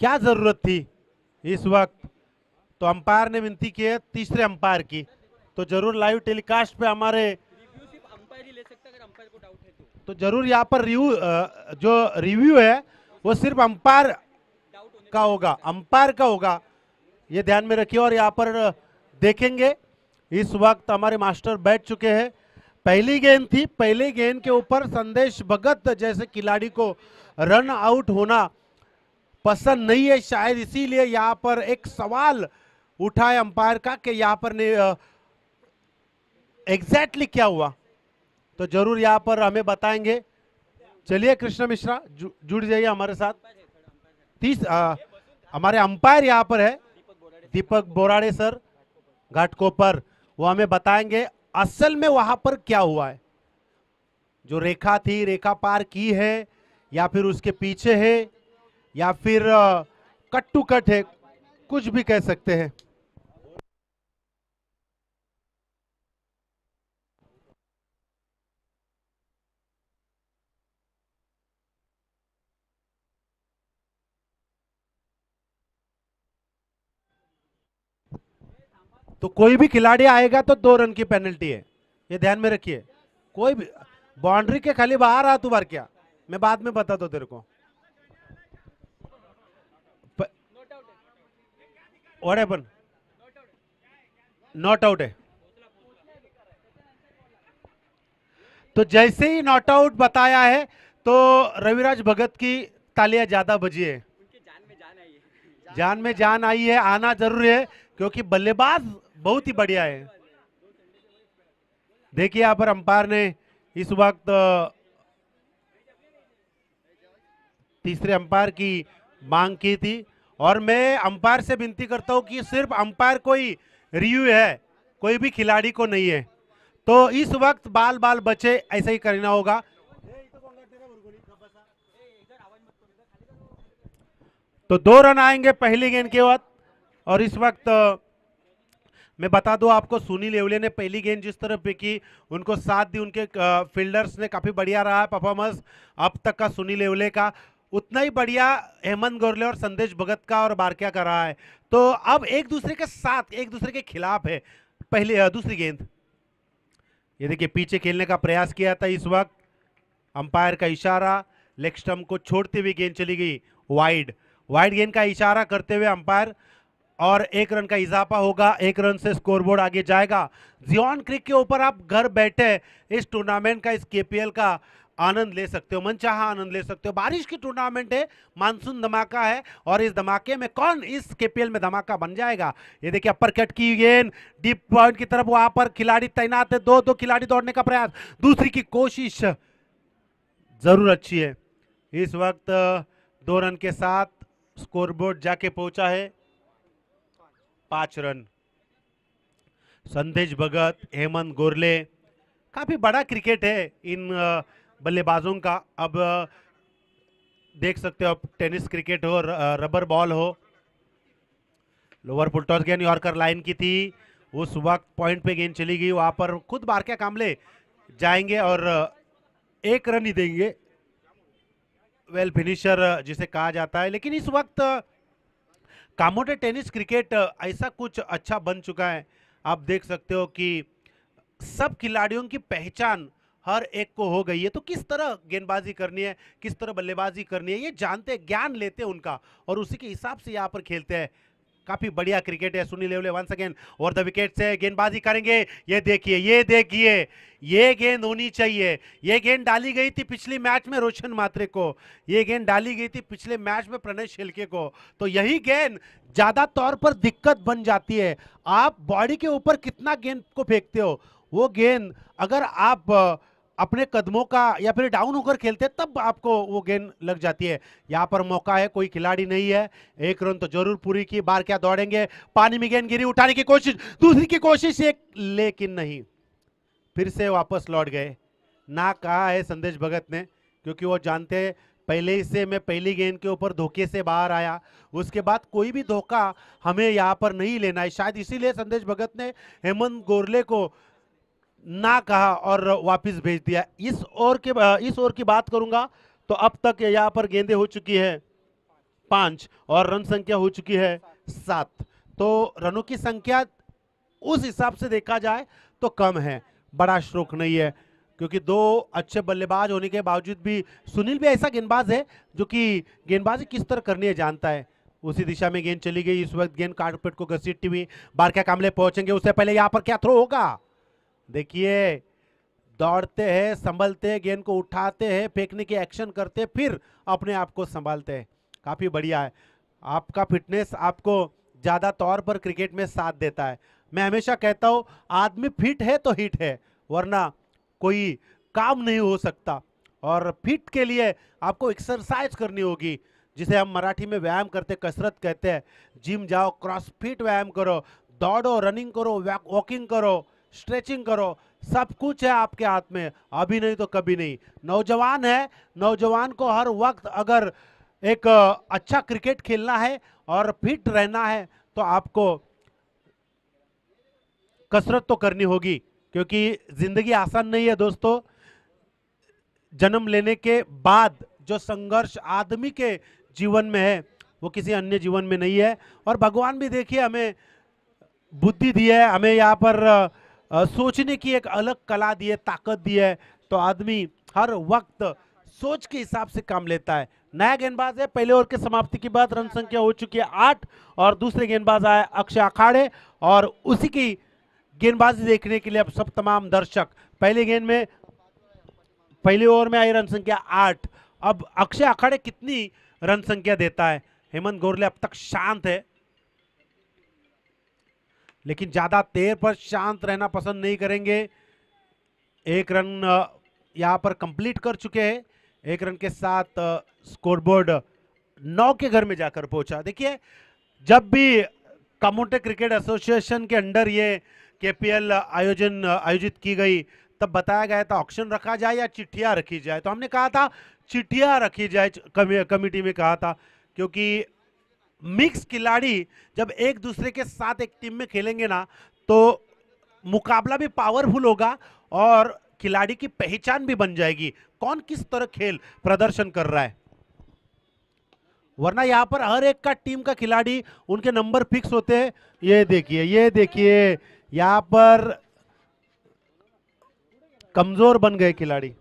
क्या जरूरत थी इस वक्त? तो अंपायर ने विनती की है तीसरे अंपायर की, तो जरूर लाइव टेलीकास्ट पे हमारे रिव्यू सिर्फ अंपायर ही ले सकता है, अगर अंपायर को डाउट है तो जरूर यहाँ पर जो रिव्यू है वो सिर्फ अंपायर डाउट होने का पे ले होगा, सकता है। अंपायर का होगा, ये ध्यान में रखिए। और यहाँ पर देखेंगे इस वक्त हमारे मास्टर बैठ चुके हैं। पहली गेंद थी, पहली गेंद के ऊपर संदेश भगत जैसे खिलाड़ी को रन आउट होना पसंद नहीं है, शायद इसीलिए यहाँ पर एक सवाल उठा है अंपायर का कि यहाँ पर एग्जैक्टली क्या हुआ, तो जरूर यहाँ पर हमें बताएंगे। चलिए कृष्ण मिश्रा जुड़ जाइए हमारे साथ। हमारे अंपायर यहाँ पर है दीपक बोराड़े सर घाटकोपर, वो हमें बताएंगे असल में वहां पर क्या हुआ है। जो रेखा थी, रेखा पार की है या फिर उसके पीछे है या फिर कट टू कट है, कुछ भी कह सकते हैं। तो कोई भी खिलाड़ी आएगा तो 2 रन की पेनल्टी है, ये ध्यान में रखिए। कोई भी बाउंड्री के खाली बाहर आ तू बार क्या, मैं बाद में बता दो तेरे को। What happen? नॉट आउट है। तो जैसे ही नॉट आउट बताया है तो रविराज भगत की तालियां ज्यादा बजी है, उनके जान में जान आई है। जान में जान आई है, आना जरूरी है क्योंकि बल्लेबाज बहुत ही बढ़िया है। देखिए यहां पर अंपायर ने इस वक्त तीसरे अंपायर की मांग की थी और मैं अंपायर से विनती करता हूं कि सिर्फ अंपायर कोई रिव्यू है, कोई भी खिलाड़ी को नहीं है। तो इस वक्त बाल बाल बचे ऐसा ही करना होगा। तो 2 रन आएंगे पहली गेंद के बाद। और इस वक्त मैं बता दूं आपको, सुनील येवले ने पहली गेंद जिस तरह पे की उनको साथ दी, उनके फील्डर्स ने काफी बढ़िया रहा परफॉर्मेंस अब तक का सुनील येवले का, उतना ही बढ़िया हेमंत गोरले और संदेश भगत का और बारकिया का रहा है। तो अब एक दूसरे के साथ, एक दूसरे के खिलाफ है पहली दूसरी गेंद। ये देखिए पीछे खेलने का प्रयास किया था इस वक्त, अंपायर का इशारा, लेग स्टंप को छोड़ते हुए गेंद चली गई वाइड, वाइड गेंद का इशारा करते हुए अंपायर, और 1 रन का इजाफा होगा, 1 रन से स्कोरबोर्ड आगे जाएगा। जियोन क्रिक के ऊपर आप घर बैठे इस टूर्नामेंट का, इस केपीएल का आनंद ले सकते हो, मनचाहा आनंद ले सकते हो। बारिश की टूर्नामेंट है, मानसून धमाका है और इस धमाके में कौन इस केपीएल में धमाका बन जाएगा। ये देखिए अपर कट की गेंद डीप पॉइंट की तरफ, वहां पर खिलाड़ी तैनात है, दो खिलाड़ी दौड़ने का प्रयास, दूसरी की कोशिश जरूर अच्छी है। इस वक्त 2 रन के साथ स्कोरबोर्ड जाके पहुंचा है 5 रन। संदेश भगत, हेमंत गोरले, काफी बड़ा क्रिकेट है इन बल्लेबाजों का। अब देख सकते हो, अब टेनिस क्रिकेट हो, रबर बॉल हो, लोअर फुल टॉस गेंद यॉर्कर लाइन की थी, उस वक्त पॉइंट पे गेंद चली गई, वहां पर खुद बारकिया कामले जाएंगे और 1 रन ही देंगे, वेल फिनिशर जिसे कहा जाता है। लेकिन इस वक्त कामोटे टेनिस क्रिकेट ऐसा कुछ अच्छा बन चुका है, आप देख सकते हो कि सब खिलाड़ियों की पहचान हर एक को हो गई है। तो किस तरह गेंदबाजी करनी है, किस तरह बल्लेबाजी करनी है, ये जानते हैं, ज्ञान लेते हैं उनका और उसी के हिसाब से यहाँ पर खेलते हैं। काफी बढ़िया क्रिकेट है। सुनील येवले वंस अगेन ओवर द विकेट से गेंदबाजी करेंगे। ये देखिए, ये देखिए, ये गेंद होनी चाहिए। ये गेंद डाली गई थी पिछले मैच में रोशन मात्रे को, ये गेंद डाली गई थी पिछले मैच में प्रणय शेलके को। तो यही गेंद ज्यादा तौर पर दिक्कत बन जाती है। आप बॉडी के ऊपर कितना गेंद को फेंकते हो, वो गेंद अगर आप अपने कदमों का या फिर डाउन होकर खेलते हैं तब आपको वो गेंद लग जाती है। यहाँ पर मौका है, कोई खिलाड़ी नहीं है, 1 रन तो जरूर पूरी की। बार क्या दौड़ेंगे, पानी में गेंद गिरी, उठाने की कोशिश, दूसरी की कोशिश, एक, लेकिन नहीं, फिर से वापस लौट गए। ना कहा है संदेश भगत ने, क्योंकि वो जानते हैं पहले ही से मैं पहली गेंद के ऊपर धोखे से बाहर आया, उसके बाद कोई भी धोखा हमें यहाँ पर नहीं लेना है। शायद इसीलिए संदेश भगत ने हेमंत गोरले को ना कहा और वापस भेज दिया। इस ओवर की बात करूंगा तो अब तक यहाँ पर गेंदें हो चुकी है 5 और रन संख्या हो चुकी है 7। तो रनों की संख्या उस हिसाब से देखा जाए तो कम है, बड़ा स्ट्रोक नहीं है, क्योंकि दो अच्छे बल्लेबाज होने के बावजूद भी सुनील भी ऐसा गेंदबाज है जो कि गेंदबाजी किस तरह करनी है जानता है। उसी दिशा में गेंद चली गई, इस वक्त गेंद कारपेट को घसीटती हुई बारका कामले पहुंचेंगे, उससे पहले यहां पर क्या थ्रो होगा। देखिए दौड़ते हैं, संभलते हैं, गेंद को उठाते हैं, फेंकने की एक्शन करते हैं, फिर अपने आप को संभालते हैं। काफी बढ़िया है, आपका फिटनेस आपको ज्यादा तौर पर क्रिकेट में साथ देता है। मैं हमेशा कहता हूं आदमी फिट है तो हिट है, वरना कोई काम नहीं हो सकता। और फिट के लिए आपको एक्सरसाइज करनी होगी, जिसे हम मराठी में व्यायाम करते कसरत कहते हैं। जिम जाओ, क्रॉसफिट व्यायाम करो, दौड़ो, रनिंग करो, वॉकिंग करो, स्ट्रेचिंग करो, सब कुछ है आपके हाथ में, अभी नहीं तो कभी नहीं। नौजवान है, नौजवान को हर वक्त अगर एक अच्छा क्रिकेट खेलना है और फिट रहना है तो आपको कसरत तो करनी होगी, क्योंकि जिंदगी आसान नहीं है दोस्तों। जन्म लेने के बाद जो संघर्ष आदमी के जीवन में है वो किसी अन्य जीवन में नहीं है। और भगवान भी देखिए हमें बुद्धि दी है, हमें यहाँ पर सोचने की एक अलग कला दी है, ताकत दी है, तो आदमी हर वक्त सोच के हिसाब से काम लेता है। नया गेंदबाज है, पहले ओवर के समाप्ति के बाद रन संख्या हो चुकी है 8 और दूसरे गेंदबाज आए अक्षय अखाड़े, और उसी की गेंदबाजी देखने के लिए अब सब तमाम दर्शक पहले गेंद में पहले ओवर में आई रन संख्या 8। अब अक्षय अखाड़े कितनी रन संख्या देता है। हेमंत गोरले अब तक शांत है, लेकिन ज्यादा देर पर शांत रहना पसंद नहीं करेंगे। एक रन यहां पर कंप्लीट कर चुके हैं, एक रन के साथ स्कोरबोर्ड 9 के घर में जाकर पहुंचा। देखिए जब भी कम्युनिटी क्रिकेट एसोसिएशन के अंडर ये केपीएल आयोजित की गई तब बताया गया था ऑक्शन रखा जाए या चिट्ठियां रखी जाए, तो हमने कहा था चिट्ठियां रखी जाए, कमेटी में कहा था, क्योंकि मिक्स खिलाड़ी जब एक दूसरे के साथ एक टीम में खेलेंगे ना तो मुकाबला भी पावरफुल होगा और खिलाड़ी की पहचान भी बन जाएगी, कौन किस तरह खेल प्रदर्शन कर रहा है। वरना यहां पर हर एक का टीम का खिलाड़ी उनके नंबर फिक्स होते हैं। ये देखिए यहां पर कमजोर बन गए खिलाड़ी।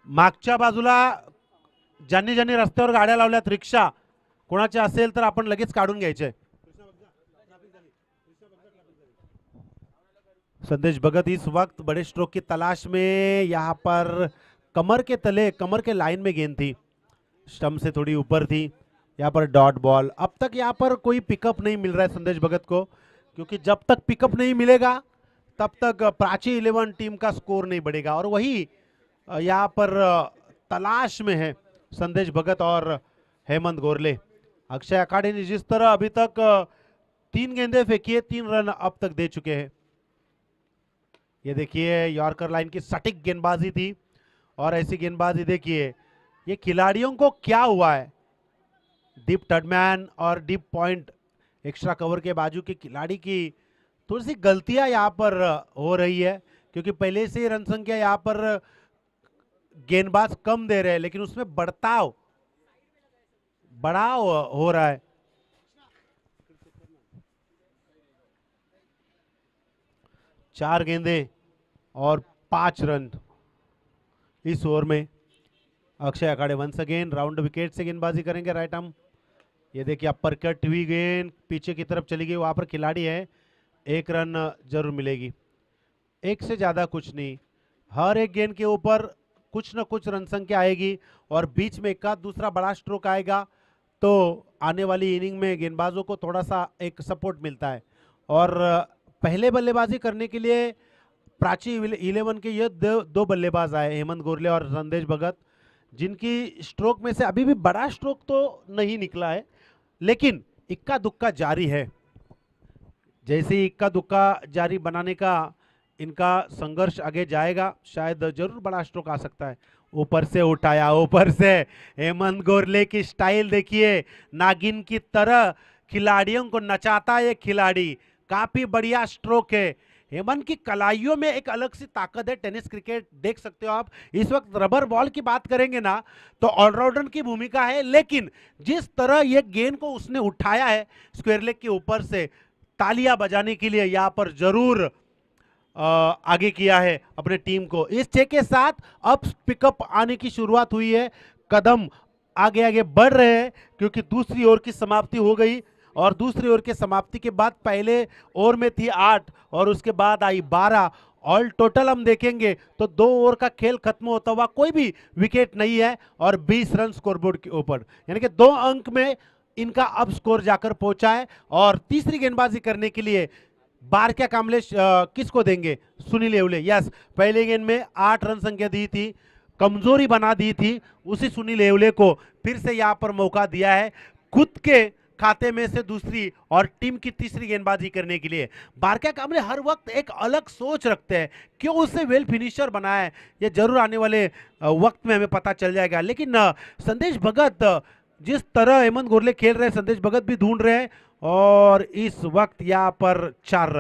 मागच्या बाजूला ज्यांनी ज्यांनी रस्त्यावर गाड्या लावल्यात, रिक्षा कोणाच्या असेल तर आपण लगेच काढून घ्यायचे। संदेश भगत इस वक्त बड़े स्ट्रोक की तलाश में, यहां पर कमर के तले, कमर के लाइन में गेंद थी, स्टंप से थोड़ी ऊपर थी, यहां पर डॉट बॉल। अब तक यहां पर कोई पिकअप नहीं मिल रहा है संदेश भगत को, क्योंकि जब तक पिकअप नहीं मिलेगा तब तक प्राची 11 टीम का स्कोर नहीं बढ़ेगा। और वही यहाँ पर तलाश में है संदेश भगत और हेमंत गोरले। अक्षय अखाड़े ने जिस तरह अभी तक 3 गेंदें फेंकी है, 3 रन अब तक दे चुके हैं। ये देखिए यॉर्कर लाइन की सटीक गेंदबाजी थी, और ऐसी गेंदबाजी देखिए ये खिलाड़ियों को क्या हुआ है, डीप टर्डमैन और डीप पॉइंट एक्स्ट्रा कवर के बाजू के खिलाड़ी की थोड़ी सी गलतियां यहाँ पर हो रही है, क्योंकि पहले से रन संख्या यहाँ पर गेंदबाज कम दे रहे हैं, लेकिन उसमें बढ़ाव हो रहा है। चार गेंदें और 5 रन इस ओवर में। अक्षय अखाड़े वंस अगेन राउंड विकेट से गेंदबाजी करेंगे राइट आर्म। ये देखिए अपर कट हुई गेंद पीछे की तरफ चली गई, वहां पर खिलाड़ी है, 1 रन जरूर मिलेगी, एक से ज्यादा कुछ नहीं। हर एक गेंद के ऊपर कुछ न कुछ रन संख्या आएगी और बीच में एक दूसरा बड़ा स्ट्रोक आएगा तो आने वाली इनिंग में गेंदबाजों को थोड़ा सा एक सपोर्ट मिलता है। और पहले बल्लेबाजी करने के लिए प्राची 11 के ये दो बल्लेबाज आए, हेमंत गोरले और संदेश भगत, जिनकी स्ट्रोक में से अभी भी बड़ा स्ट्रोक तो नहीं निकला है, लेकिन इक्का दुक्का जारी है। जैसे ही इक्का दुक्का जारी बनाने का इनका संघर्ष आगे जाएगा, शायद जरूर बड़ा स्ट्रोक आ सकता है। ऊपर से उठाया, ऊपर से हेमंत गोरले की स्टाइल देखिए, नागिन की तरह खिलाड़ियों को नचाता है ये खिलाड़ी। काफी बढ़िया स्ट्रोक है। हेमंत की कलाइयों में एक अलग सी ताकत है। टेनिस क्रिकेट देख सकते हो आप। इस वक्त रबर बॉल की बात करेंगे ना तो ऑलराउंडर की भूमिका है, लेकिन जिस तरह ये गेंद को उसने उठाया है स्क्वायर लेग के ऊपर से, तालियां बजाने के लिए यहां पर जरूर आगे किया है अपने टीम को। इस छह के साथ अब पिकअप आने की शुरुआत हुई है, कदम आगे आगे बढ़ रहे हैं क्योंकि दूसरी ओवर की समाप्ति हो गई और दूसरी ओवर के समाप्ति के बाद पहले ओवर में थी 8 और उसके बाद आई 12। ऑल टोटल हम देखेंगे तो 2 ओवर का खेल खत्म होता हुआ कोई भी विकेट नहीं है और 20 रन स्कोरबोर्ड के ऊपर, यानी कि 2 अंक में इनका अब स्कोर जाकर पहुंचा है। और तीसरी गेंदबाजी करने के लिए बारक्या कामले किसको देंगे? सुनील येवले। यस, पहले गेंद में 8 रन संख्या दी थी, कमजोरी बना दी थी, उसी सुनील येवले को फिर से यहां पर मौका दिया है खुद के खाते में से दूसरी और टीम की तीसरी गेंदबाजी करने के लिए। बारक्या कामले हर वक्त एक अलग सोच रखते हैं, क्यों उससे वेल फिनिशर बनाया है ये जरूर आने वाले वक्त में हमें पता चल जाएगा। लेकिन संदेश भगत, जिस तरह हेमंत गोरले खेल रहे हैं संदेश भगत भी ढूंढ रहे हैं और इस वक्त यहां पर 4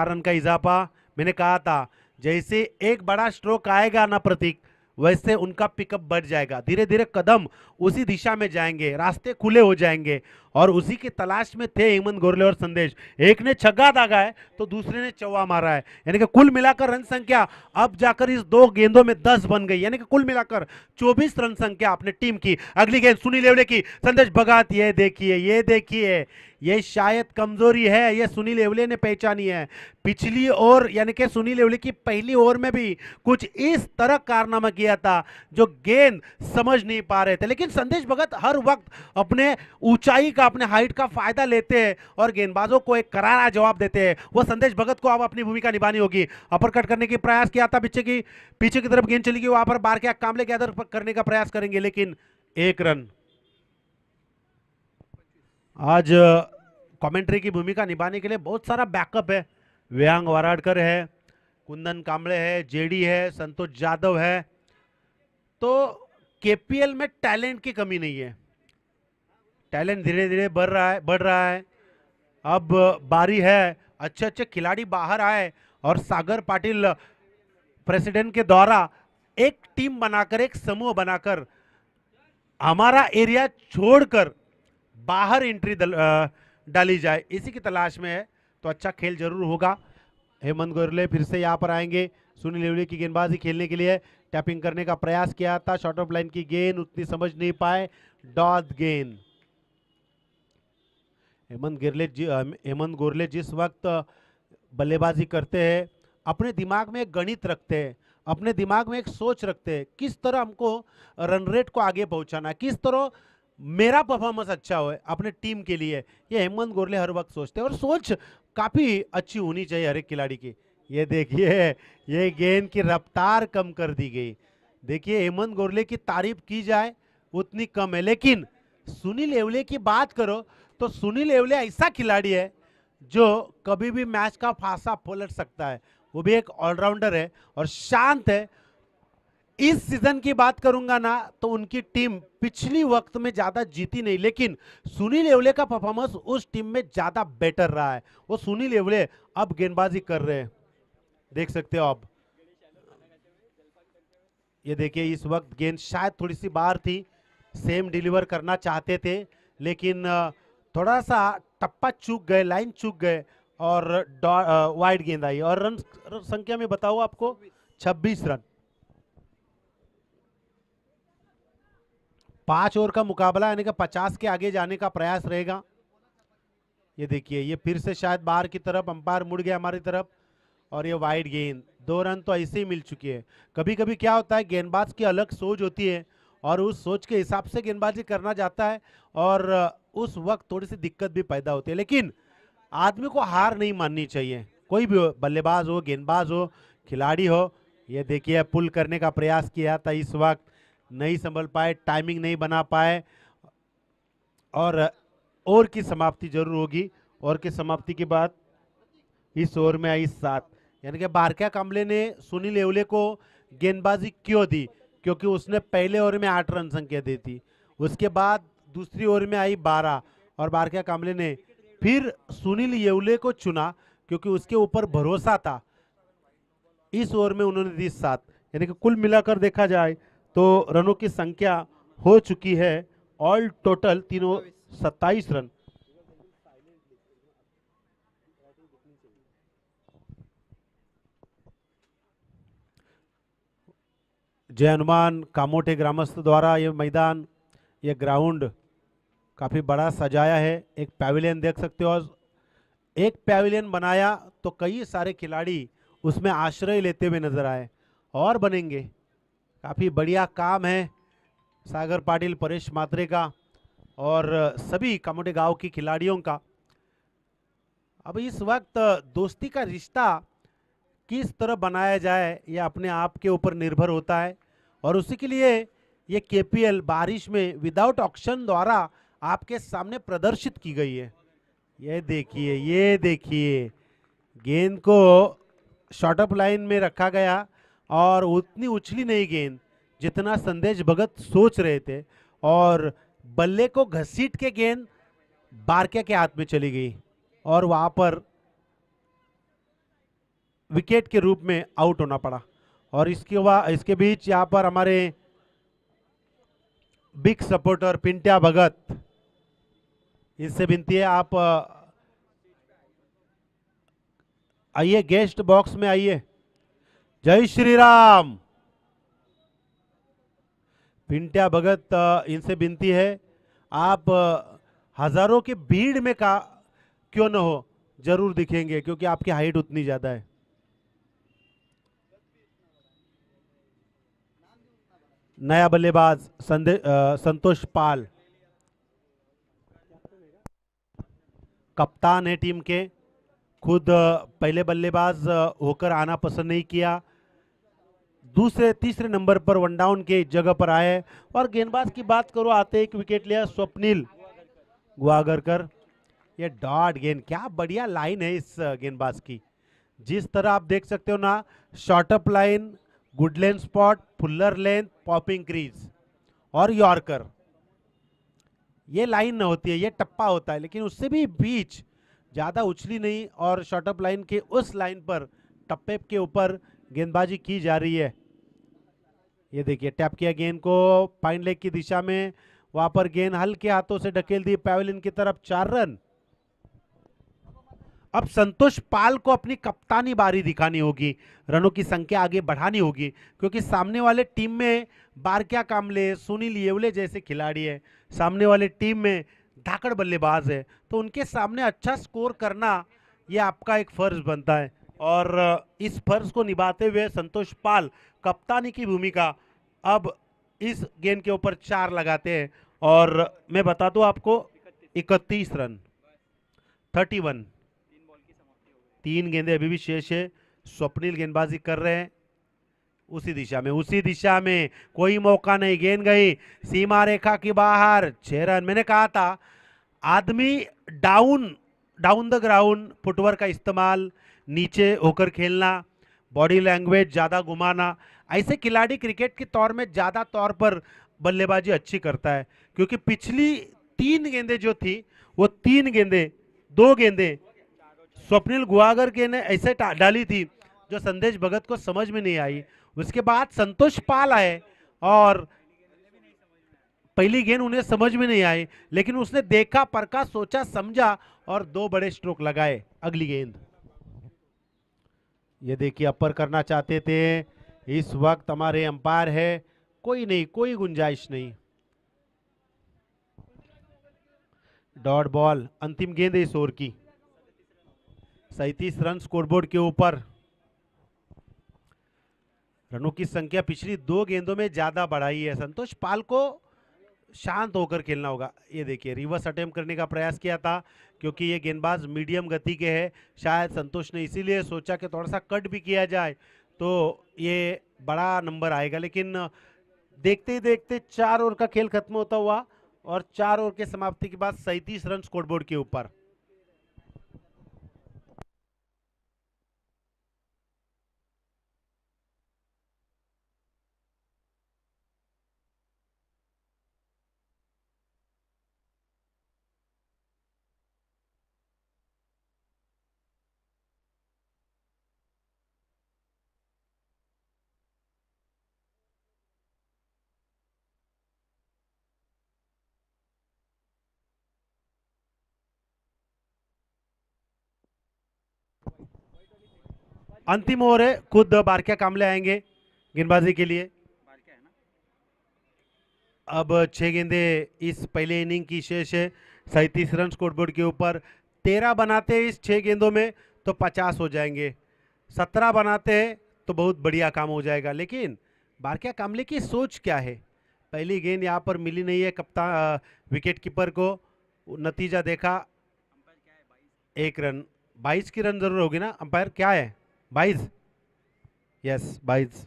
रन का इजाफा। मैंने कहा था जैसे एक बड़ा स्ट्रोक आएगा ना प्रतीक, वैसे उनका पिकअप बढ़ जाएगा, धीरे धीरे कदम उसी दिशा में जाएंगे, रास्ते खुले हो जाएंगे और उसी की तलाश में थे हेमंत गोरले और संदेश। एक ने छक्का दागा है तो दूसरे ने चौवा मारा है, यानी कि कुल मिलाकर रन संख्या अब जाकर इस 2 गेंदों में 10 बन गई, यानी कि कुल मिलाकर 24 रन संख्या अपने टीम की। अगली गेंद सुनील येवले की, संदेश भगत, ये देखिए ये देखिए, ये शायद कमजोरी है, ये सुनील येवले ने पहचानी है। पिछली ओवर यानी कि सुनील येवले की पहली ओवर में भी कुछ इस तरह कारनामा किया था जो गेंद समझ नहीं पा रहे थे, लेकिन संदेश भगत हर वक्त अपने ऊंचाई का, अपने हाइट का फायदा लेते हैं और गेंदबाजों को एक करारा जवाब देते हैं। वो संदेश भगत को अब अपनी भूमिका निभानी होगी। अपर कट करने की प्रयास किया था, पीछे की तरफ गेंद चली गई, वहां पर बारक्या कामले गैदर करने का प्रयास करेंगे, लेकिन 1 रन। आज कमेंट्री की भूमिका निभाने के लिए बहुत सारा बैकअप है। वेयांग वाराडकर है, कुंदन कांबळे है, जेडी है, संतोष जाधव है, तो केपीएल में टैलेंट की कमी नहीं है। टैलेंट धीरे धीरे बढ़ रहा है। अब बारी है, अच्छे अच्छे खिलाड़ी बाहर आए और सागर पाटिल प्रेसिडेंट के द्वारा एक टीम बनाकर, एक समूह बनाकर हमारा एरिया छोड़कर बाहर एंट्री डाली जाए, इसी की तलाश में है, तो अच्छा खेल जरूर होगा। हेमंत गोरले फिर से यहां पर आएंगे सुनील येवले की गेंदबाजी खेलने के लिए। टैपिंग करने का प्रयास किया था, शॉर्ट ऑफ लाइन की गेंद उतनी समझ नहीं पाए, डॉट गेंद। हेमंत गोरले जिस वक्त बल्लेबाजी करते हैं अपने दिमाग में एक गणित रखते हैं, अपने दिमाग में एक सोच रखते हैं, किस तरह हमको रन रेट को आगे पहुंचाना है, किस तरह मेरा परफॉर्मेंस अच्छा हो अपने टीम के लिए। ये हेमंत गोरले हर वक्त सोचते हैं और सोच काफी अच्छी होनी चाहिए हर एक खिलाड़ी की। ये देखिए, ये गेंद की रफ्तार कम कर दी गई। देखिए, हेमंत गोरले की तारीफ की जाए उतनी कम है, लेकिन सुनील येवले की बात करो तो सुनील येवले ऐसा खिलाड़ी है जो कभी भी मैच का फांसा पलट सकता है। वो भी एक ऑलराउंडर है और शांत है। इस सीजन की बात करूंगा ना तो उनकी टीम पिछली वक्त में ज्यादा जीती नहीं, लेकिन सुनील येवले का परफॉर्मेंस उस टीम में ज्यादा बेटर रहा है। वो सुनील येवले अब गेंदबाजी कर रहे हैं, देख सकते हो आप। ये देखिए, इस वक्त गेंद शायद थोड़ी सी बाहर थी, सेम डिलीवर करना चाहते थे, लेकिन थोड़ा सा टप्पा चूक गए, लाइन चूक गए और वाइड गेंद आई। और रन संख्या में बताओ आपको 26 रन। 5 ओवर का मुकाबला, यानी कि 50 के आगे जाने का प्रयास रहेगा। ये देखिए, ये फिर से शायद बाहर की तरफ, अंपायर मुड़ गया हमारी तरफ और ये वाइड गेंद। 2 रन तो ऐसे ही मिल चुकी है। कभी कभी क्या होता है, गेंदबाज की अलग सोच होती है और उस सोच के हिसाब से गेंदबाजी करना जाता है और उस वक्त थोड़ी सी दिक्कत भी पैदा होती है, लेकिन आदमी को हार नहीं माननी चाहिए। कोई भी हो, बल्लेबाज हो, गेंदबाज हो, खिलाड़ी हो। ये देखिए, पुल करने का प्रयास किया था, इस वक्त नहीं संभल पाए, टाइमिंग नहीं बना पाए और ओवर की समाप्ति जरूर होगी। ओवर की समाप्ति के बाद इस ओवर में आई 7। यानी कि बारक्या कांबले ने सुनील येवले को गेंदबाजी क्यों दी, क्योंकि उसने पहले ओवर में 8 रन संख्या दी थी। उसके बाद दूसरी ओवर में आई 12 और बारक्या कांबले ने फिर सुनील येवले को चुना क्योंकि उसके ऊपर भरोसा था। इस ओवर में उन्होंने दी 7। यानी कि कुल मिलाकर देखा जाए तो रनों की संख्या हो चुकी है ऑल टोटल तीनों 27 रन। जय हनुमान कामोटे ग्रामस्थ द्वारा ये मैदान, ये ग्राउंड काफी बड़ा सजाया है। एक पैविलियन देख सकते हो, एक पैविलियन बनाया तो कई सारे खिलाड़ी उसमें आश्रय लेते हुए नजर आए और बनेंगे। काफी बढ़िया काम है सागर पाटिल, परेश मात्रे का और सभी कामोटे गांव के खिलाड़ियों का। अब इस वक्त दोस्ती का रिश्ता किस तरह बनाया जाए यह अपने आप के ऊपर निर्भर होता है और उसी के लिए ये केपीएल बारिश में विदाउट ऑक्शन द्वारा आपके सामने प्रदर्शित की गई है। ये देखिए गेंद को शॉर्ट अप लाइन में रखा गया और उतनी उछली नहीं गेंद जितना संदेश भगत सोच रहे थे और बल्ले को घसीट के गेंद बारक्या के हाथ में चली गई और वहां पर विकेट के रूप में आउट होना पड़ा। और इसके बीच यहां पर हमारे बिग सपोर्टर पिंट्या भगत, इनसे विनती है आप आइए गेस्ट बॉक्स में आइए। जय श्री राम। पिंट्या भगत, इनसे विनती है आप हजारों की भीड़ में का क्यों न हो जरूर दिखेंगे क्योंकि आपकी हाइट उतनी ज्यादा है। नया बल्लेबाज संतोष पाल कप्तान है टीम के, खुद पहले बल्लेबाज होकर आना पसंद नहीं किया, दूसरे तीसरे नंबर पर वन डाउन के जगह पर आए। और गेंदबाज की बात करो, आते एक विकेट लिया स्वप्निल गुआगरकर। ये डॉट गेंद, क्या बढ़िया लाइन है इस गेंदबाज की। जिस तरह आप देख सकते हो ना, short up line, good length spot, फुल्लर लेंथ, पॉपिंग क्रीज और यॉर्कर, ये लाइन न होती है, ये टप्पा होता है, लेकिन उससे भी बीच ज्यादा उछली नहीं और शॉर्ट अप लाइन के उस लाइन पर टप्पे के ऊपर गेंदबाजी की जा रही है। ये देखिए टैप किया गेंद को पाइन लेग की दिशा में, वहां पर गेंद हल्के हाथों से ढकेल दी पैवेलियन की तरफ। 4 रन। अब संतोष पाल को अपनी कप्तानी बारी दिखानी होगी, रनों की संख्या आगे बढ़ानी होगी क्योंकि सामने वाले टीम में बारक्या कांबले, सुनील येवले जैसे खिलाड़ी है, सामने वाले टीम में धाकड़ बल्लेबाज है, तो उनके सामने अच्छा स्कोर करना यह आपका एक फर्ज बनता है। और इस फर्ज को निभाते हुए संतोष पाल कप्तानी की भूमिका अब इस गेंद के ऊपर 4 लगाते हैं और मैं बता दूं आपको 31 रन, 31। 3 गेंदें अभी भी शेष है। स्वप्निल गेंदबाजी कर रहे हैं उसी दिशा में कोई मौका नहीं, गेंद गई सीमा रेखा की बाहर। 6 रन। मैंने कहा था आदमी डाउन द ग्राउंड, फुटवर्क का इस्तेमाल, नीचे होकर खेलना, बॉडी लैंग्वेज ज्यादा घुमाना, ऐसे खिलाड़ी क्रिकेट के तौर में ज्यादा तौर पर बल्लेबाजी अच्छी करता है क्योंकि पिछली 3 गेंदें जो थी वो 3 गेंदें, 2 गेंदें स्वप्निल गुआगर के ने ऐसे डाली थी जो संदेश भगत को समझ में नहीं आई। उसके बाद संतोष पाल आए और पहली गेंद उन्हें समझ में नहीं आई, लेकिन उसने देखा, परखा, सोचा, समझा और 2 बड़े स्ट्रोक लगाए। अगली गेंद ये देखिए अपर करना चाहते थे, इस वक्त हमारे अंपायर है, कोई नहीं, कोई गुंजाइश नहीं, डॉट बॉल। अंतिम गेंद है इस ओवर की। 37 रन स्कोरबोर्ड के ऊपर। रनों की संख्या पिछली 2 गेंदों में ज्यादा बढ़ाई है। संतोष पाल को शांत होकर खेलना होगा। ये देखिए रिवर्स अटेम्प्ट करने का प्रयास किया था क्योंकि ये गेंदबाज मीडियम गति के है, शायद संतोष ने इसीलिए सोचा कि थोड़ा सा कट भी किया जाए तो ये बड़ा नंबर आएगा, लेकिन देखते ही देखते 4 ओवर का खेल खत्म होता हुआ और 4 ओवर के समाप्ति के बाद 37 रन स्कोरबोर्ड के ऊपर। अंतिम ओवर है, खुद बारक्या कामले आएंगे गेंदबाजी के लिए। बार क्या है ना? अब 6 गेंदे इस पहले इनिंग की शेष है। 37 रन स्कोरबोर्ड के ऊपर। 13 बनाते हैं इस 6 गेंदों में तो 50 हो जाएंगे। 17 बनाते हैं तो बहुत बढ़िया काम हो जाएगा। लेकिन बारक्या कामले की सोच क्या है? पहली गेंद यहाँ पर मिली नहीं है कप्तान विकेट कीपर को। नतीजा देखा, अंपायर क्या है 22? 1 रन। 22 की रन जरूर होगी ना? अंपायर क्या है? 22। यस, 22।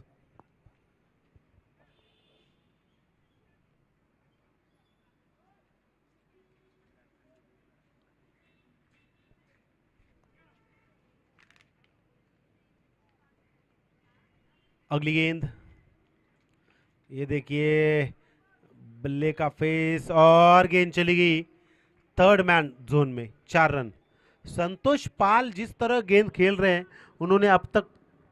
अगली गेंद, ये देखिए बल्ले का फेस और गेंद चली गई थर्ड मैन जोन में। 4 रन। संतोष पाल जिस तरह गेंद खेल रहे हैं, उन्होंने अब तक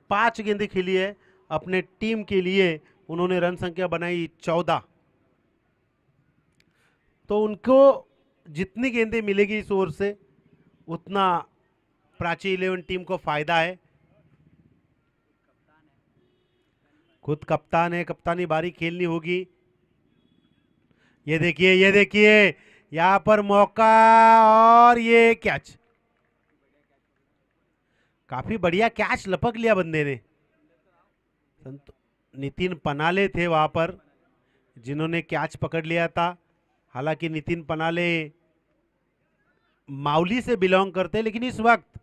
5 गेंदें खेली है अपने टीम के लिए। उन्होंने रन संख्या बनाई 14। तो उनको जितनी गेंदें मिलेगी इस ओवर से उतना प्राची 11 टीम को फायदा है। खुद कप्तान है, कप्तानी बारी खेलनी होगी। ये देखिए, ये देखिए, यहां पर मौका और ये कैच। काफी बढ़िया कैच लपक लिया बंदे ने। नितिन पनाले थे वहां पर जिन्होंने कैच पकड़ लिया था। हालांकि नितिन पनाले माउली से बिलोंग करते हैं, लेकिन इस वक्त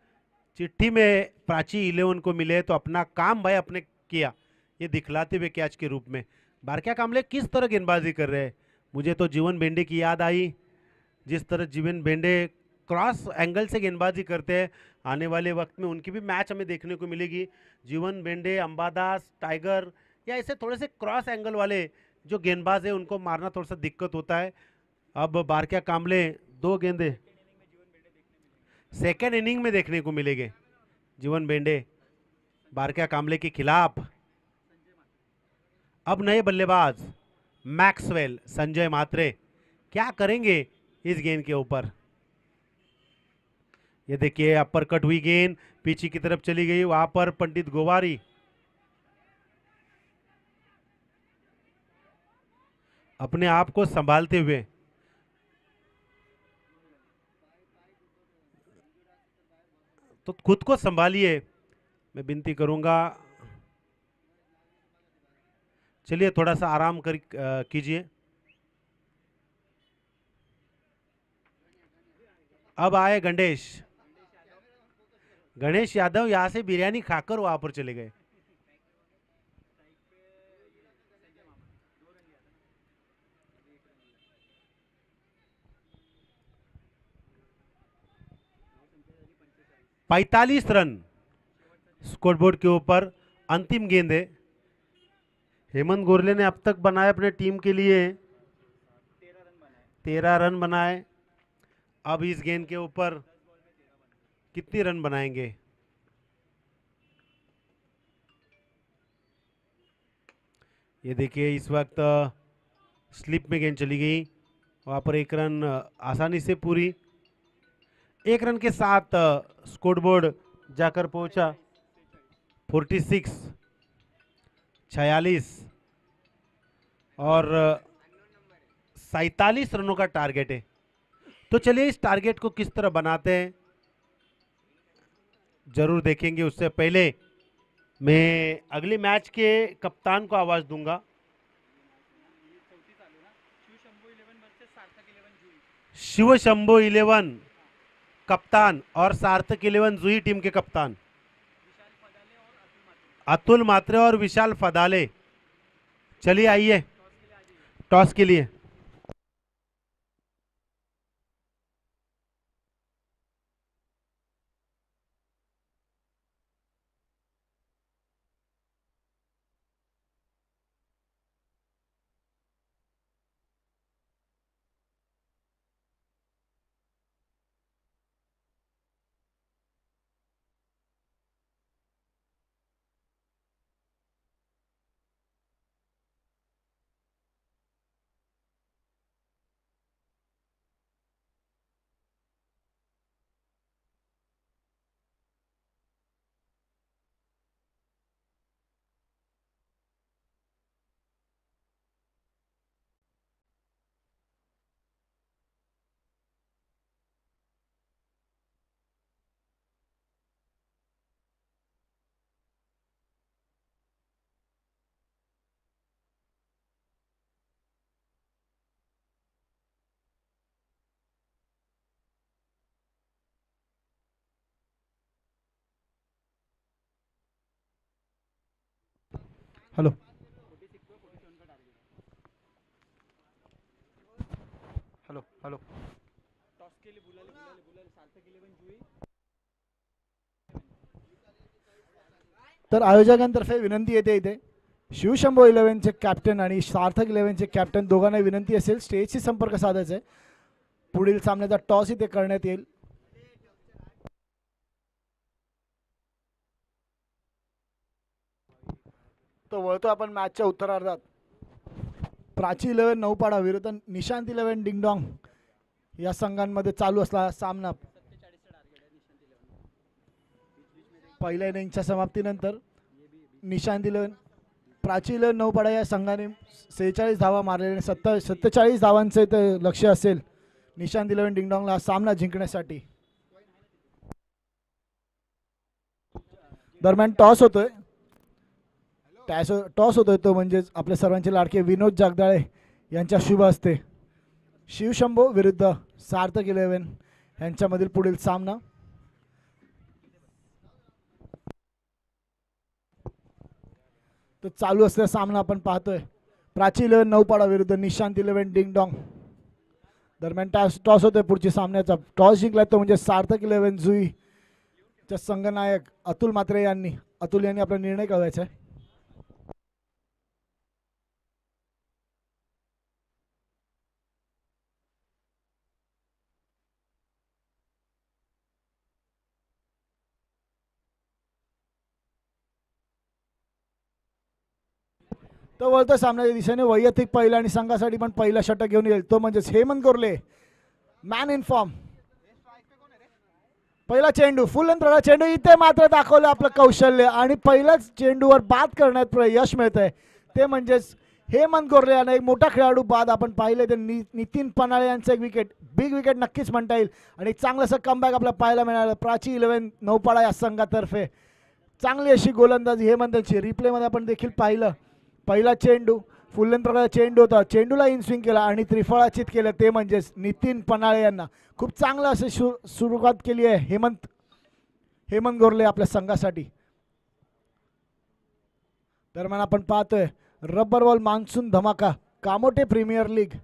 चिट्ठी में प्राची 11 को मिले तो अपना काम भाई अपने किया, ये दिखलाते हुए कैच के रूप में। बारक्या कामले किस तरह गेंदबाजी कर रहे हैं, मुझे तो जीवन बेंडे की याद आई। जिस तरह जीवन बेंडे क्रॉस एंगल से गेंदबाजी करते हैं, आने वाले वक्त में उनकी भी मैच हमें देखने को मिलेगी। जीवन बेंडे, अंबादास, टाइगर या ऐसे थोड़े से क्रॉस एंगल वाले जो गेंदबाज है उनको मारना थोड़ा सा दिक्कत होता है। अब बारक्या कामले 2 गेंदे सेकेंड इनिंग में देखने को मिलेंगे। जीवन बेंडे बारक्या कामले के खिलाफ। अब नए बल्लेबाज मैक्सवेल संजय मात्रे क्या करेंगे इस गेंद के ऊपर? ये देखिए अपर कट हुई गेंद पीछे की तरफ चली गई, वहां पर पंडित गोवारी अपने आप को संभालते हुए। तो खुद को संभालिए, मैं विनती करूंगा। चलिए थोड़ा सा आराम कर कीजिए। अब आए गणेश गणेश यादव, यहां से बिरयानी खाकर वहां पर चले गए। स्ट्राइक पे ये संजय मामा 2 रन लिया था ना, अभी 1 रन लिया। 9 संख्या झाली 45. 45 रन शेवटचा चेंडू. स्कोरबोर्ड के ऊपर। अंतिम गेंद है। हेमंत गोरले ने अब तक बनाए अपने टीम के लिए 13 रन बनाए. 13 रन बनाए। अब इस गेंद के ऊपर 10 बॉल में 13 बनाए. कितनी रन बनाएंगे? ये देखिए इस वक्त स्लिप में गेंद चली गई, वहां पर 1 रन आसानी से पूरी। 1 रन के साथ स्कोरबोर्ड जाकर पहुंचा 46, 46 और 47 रनों का टारगेट है। तो चलिए इस टारगेट को किस तरह बनाते हैं जरूर देखेंगे। उससे पहले मैं अगले मैच के कप्तान को आवाज दूंगा। ही 34 चालू ना. शिवशंभू 11 वर्सेस सार्थक 11 जुई. शिव शंभो 11 कप्तान और सार्थक 11 जुई टीम के कप्तान विशाल फदाले और अतुल मात्रे. अतुल मात्रे और विशाल फदाले। चलिए आइए टॉस के लिए आ जाइए. टॉस के लिए। हॅलो हॅलो हॅलो टॉस केले बुलाले बुलाले बुलाले सार्थक 11 जुई तर आयोजकांतर्फे विनंती येते इथे शिवशंभो 11चे कॅप्टन आणि सार्थक 11चे कॅप्टन दोघांना विनंती असेल स्टेजशी संपर्क साधायचा आहे. पुढील सामन्याचा टॉस इथे करण्यात येईल. तो वळतो आपण मॅचच्या उत्तरार्धात. प्राची 11 नौपाडा विरुद्ध निशांत 11 डिंगडॉंग या संघांमध्ये चालू असला सामना. 47 टार्गेट आहे निशांत 11 पहिल्या इनिंगच्या समाप्तीनंतर निशांत 11 प्राची 11 नौपाडा या संघाने 46 धावा मारलेल्या 47 धावांचे ते लक्ष्य असेल निशांत 11 डिंगडॉंगला हा सामना जिंकण्यासाठी. दरम्यान टॉस होतोय. टॉस होतोय तो म्हणजेच आपल्या सर्वांचे लाडके विनोद जगदाळे यांच्या शुभ हस्ते शिवशंभो विरुद्ध सार्थक 11 यांच्यामधील पुढील सामना. तो चालू असलेला सामना आपण पाहतोय. प्राची 11 नौपाडा विरुद्ध निशांत 11 डिंगडॉंग. दरम्यान टॉस होतोय पुढच्या सामन्याचा. टॉस जिंकला तो म्हणजे सार्थक 11 जुई च्या संघनायक अतुल म्हात्रे यांनी. अतुल यांनी आपला निर्णय कळवायचा आहे. तो वळतो सामन्याच्या दिशेने. वैयक्तिक पहिला आणि संघासाठी पण पहिला षटक घेऊन येईल तो म्हणजे हेमंत गोरले मॅन इन फॉर्म. पहिला चेंडू फुल अंतराळा चेंडू इथे मात्र दाखवलं आपलं कौशल्य आणि पहिल्याच चेंडूवर बाद करण्यात यश मिळत आहे ते म्हणजेच हेमंत गोरले यांना एक मोठा खेळाडू बाद आपण पाहिले ते नितीन पनाळे यांचं एक विकेट बिग विकेट नक्कीच म्हणता येईल आणि चांगलंसं कमबॅक आपल्याला पाहायला मिळालं प्राची 11 नौपाडा या संघातर्फे. चांगली अशी गोलंदाजी हेमंतची रिप्लेमध्ये आपण देखील पाहिलं. पहिला चेंडू फुल्लेंद्रचा चेंडू होता. चेंडूला इन स्विंग केला आणि त्रिफळाचित केलं ते म्हणजेच नितीन पनाळे यांना. खूप चांगलं असे सुरुवात केली आहे हेमंत गोरले आपल्या संघासाठी. दरम्यान आपण पाहतोय रबर बॉल मान्सून धमाका Kamothe premier league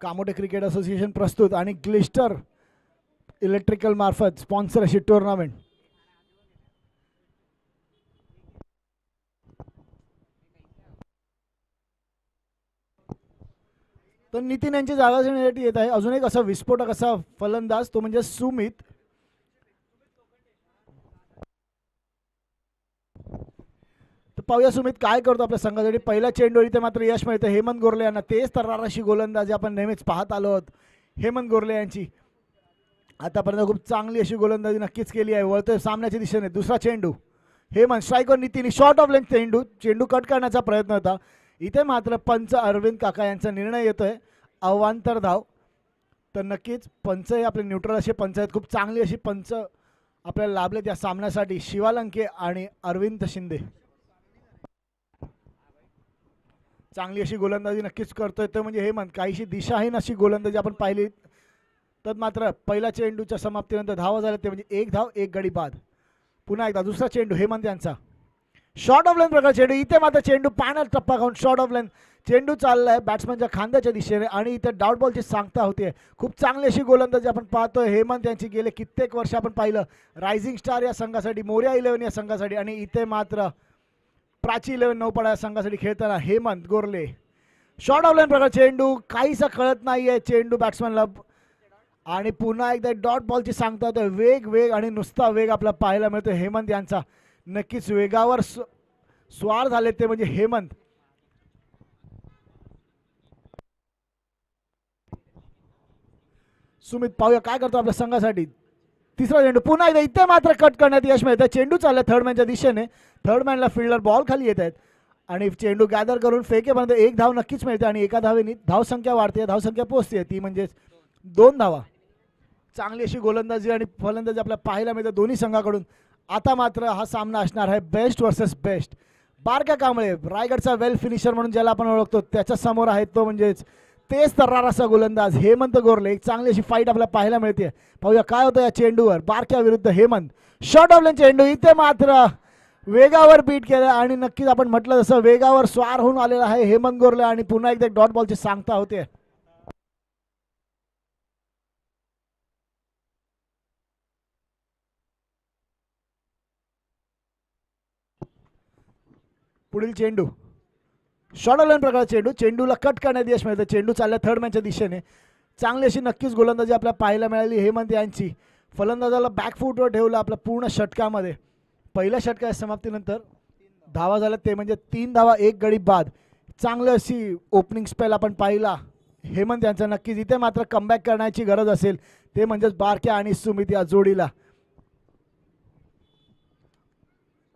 Kamothe cricket association प्रस्तुत आणि ग्लिस्टर इलेक्ट्रिकल मार्फत स्पॉन्सर अशी टुर्नामेंट. तर नितीन यांची जागा घेण्यासाठी येत आहे अजून एक असा विस्फोटक असा फलंदाज तो म्हणजे सुमित. तर पाहूया सुमित काय करतो आपल्या संघासाठी. पहिला चेंडू इथे मात्र यश मिळतं हेमंत गोरले यांना. तेच तर्राराशी गोलंदाजी आपण नेहमीच पाहत आलो आहोत हेमंत गोरले यांची. आतापर्यंत खूप चांगली अशी गोलंदाजी नक्कीच केली आहे. वळतोय सामन्याच्या दिशेने. दुसरा चेंडू हेमंत स्ट्राईकवर नितीन शॉर्ट ऑफ लेंथ चेंडू कट करण्याचा प्रयत्न होता. इथे मात्र पंच अरविंद काका यांचा निर्णय येतोय अवांतर धाव. तर नक्कीच पंच हे आपले न्यूट्रल असे पंच आहेत. खूप चांगली अशी पंच आपल्याला लाभलेत या सामन्यासाठी शिवालंके आणि अरविंद शिंदे. चांगली अशी गोलंदाजी नक्कीच करतोय तो म्हणजे हेमंत. काहीशी दिशाहीन अशी गोलंदाजी आपण पाहिली. तर मात्र पहिल्या चेंडूच्या समाप्तीनंतर धावा झाल्या ते म्हणजे 1 धाव 1 गडी बाद. पुन्हा एकदा दुसरा चेंडू हेमंत यांचा शॉर्ट ऑफ लेंथ प्रकार चेंडू. इथे मात्र चेंडू पाण्यात टप्पा खाऊन शॉर्ट ऑफ लेंथ चेंडू चाललाय बॅट्समनच्या खांद्याच्या दिशेने आणि इथे डाऊट बॉलची सांगता होते. खूप चांगली अशी गोलंदाजी आपण पाहतोय हेमंत यांची. गेले कित्येक वर्ष आपण पाहिलं रायझिंग स्टार या संघासाठी मोर्या 11 या संघासाठी आणि इथे मात्र प्राची 11 नौपाडा या संघासाठी खेळताना हेमंत गोरले. शॉर्ट ऑफ लेंथ प्रकार चेंडू काहीसा कळत नाहीये चेंडू बॅट्समनला आणि पुन्हा एकदा डॉट बॉलची सांगता होते. वेग आणि नुसता वेग आपल्याला पाहायला मिळतो हेमंत यांचा. नक्कीच वेगावर स्वार झाले ते म्हणजे हेमंत. सुमित पाहूया काय करतो आपल्या संघासाठी. तिसरा चेंडू पुन्हा एकदा इथे मात्र कट करण्यात यश मिळतं. चेंडू चाललाय थर्ड मॅनच्या दिशेने. थर्ड मॅनला फिल्डर बॉल खाली येत आहेत आणि चेंडू गॅदर करून फेकेपर्यंत 1 धाव नक्कीच मिळते आणि एका धावेने धावसंख्या वाढते. धावसंख्या पोहोचते ती म्हणजे 2 धावा. चांगली अशी गोलंदाजी आणि फलंदाजी आपल्याला पाहायला मिळते दोन्ही संघाकडून. आता मात्र हा सामना असणार आहे बेस्ट वर्सेस बेस्ट. बारक्या कांबळे रायगडचा वेल फिनिशर म्हणून ज्याला आपण ओळखतो त्याच्या समोर आहे तो म्हणजेच तेच तर्राराचा गोलंदाज हेमंत गोरले. एक चांगली अशी फाईट आपल्याला पाहायला मिळते. पाहूया काय होतं या चेंडूवर. बारक्या विरुद्ध हेमंत. शॉर्ट ऑफ लेंथ चेंडू इथे मात्र वेगावर बीट केलं आणि नक्कीच आपण म्हटलं जसं वेगावर स्वार होऊन आलेला आहे हेमंत गोरले आणि पुन्हा एकदा डॉट बॉलची सांगता होते. पुढील चेंडू शॉर्ट ऑफ लाईन प्रकार चेंडू, चेंडूला कट करण्यात यश मिळतं. चेंडू चालला थर्ड मॅनच्या दिशेने. चांगली अशी नक्कीच गोलंदाजी आपल्याला पाहायला मिळाली हेमंत यांची. फलंदाजाला बॅकफूटवर ठेवलं आपल्या पूर्ण षटकामध्ये. पहिल्या षटकाच्या समाप्तीनंतर धावा झाल्या ते म्हणजे 3 धावा 1 गडी बाद. चांगलं अशी ओपनिंग स्पेल आपण पाहिला हेमंत यांचा. नक्कीच इथे मात्र कमबॅक करण्याची गरज असेल ते म्हणजेच बारक्या आणि सुमित या जोडीला.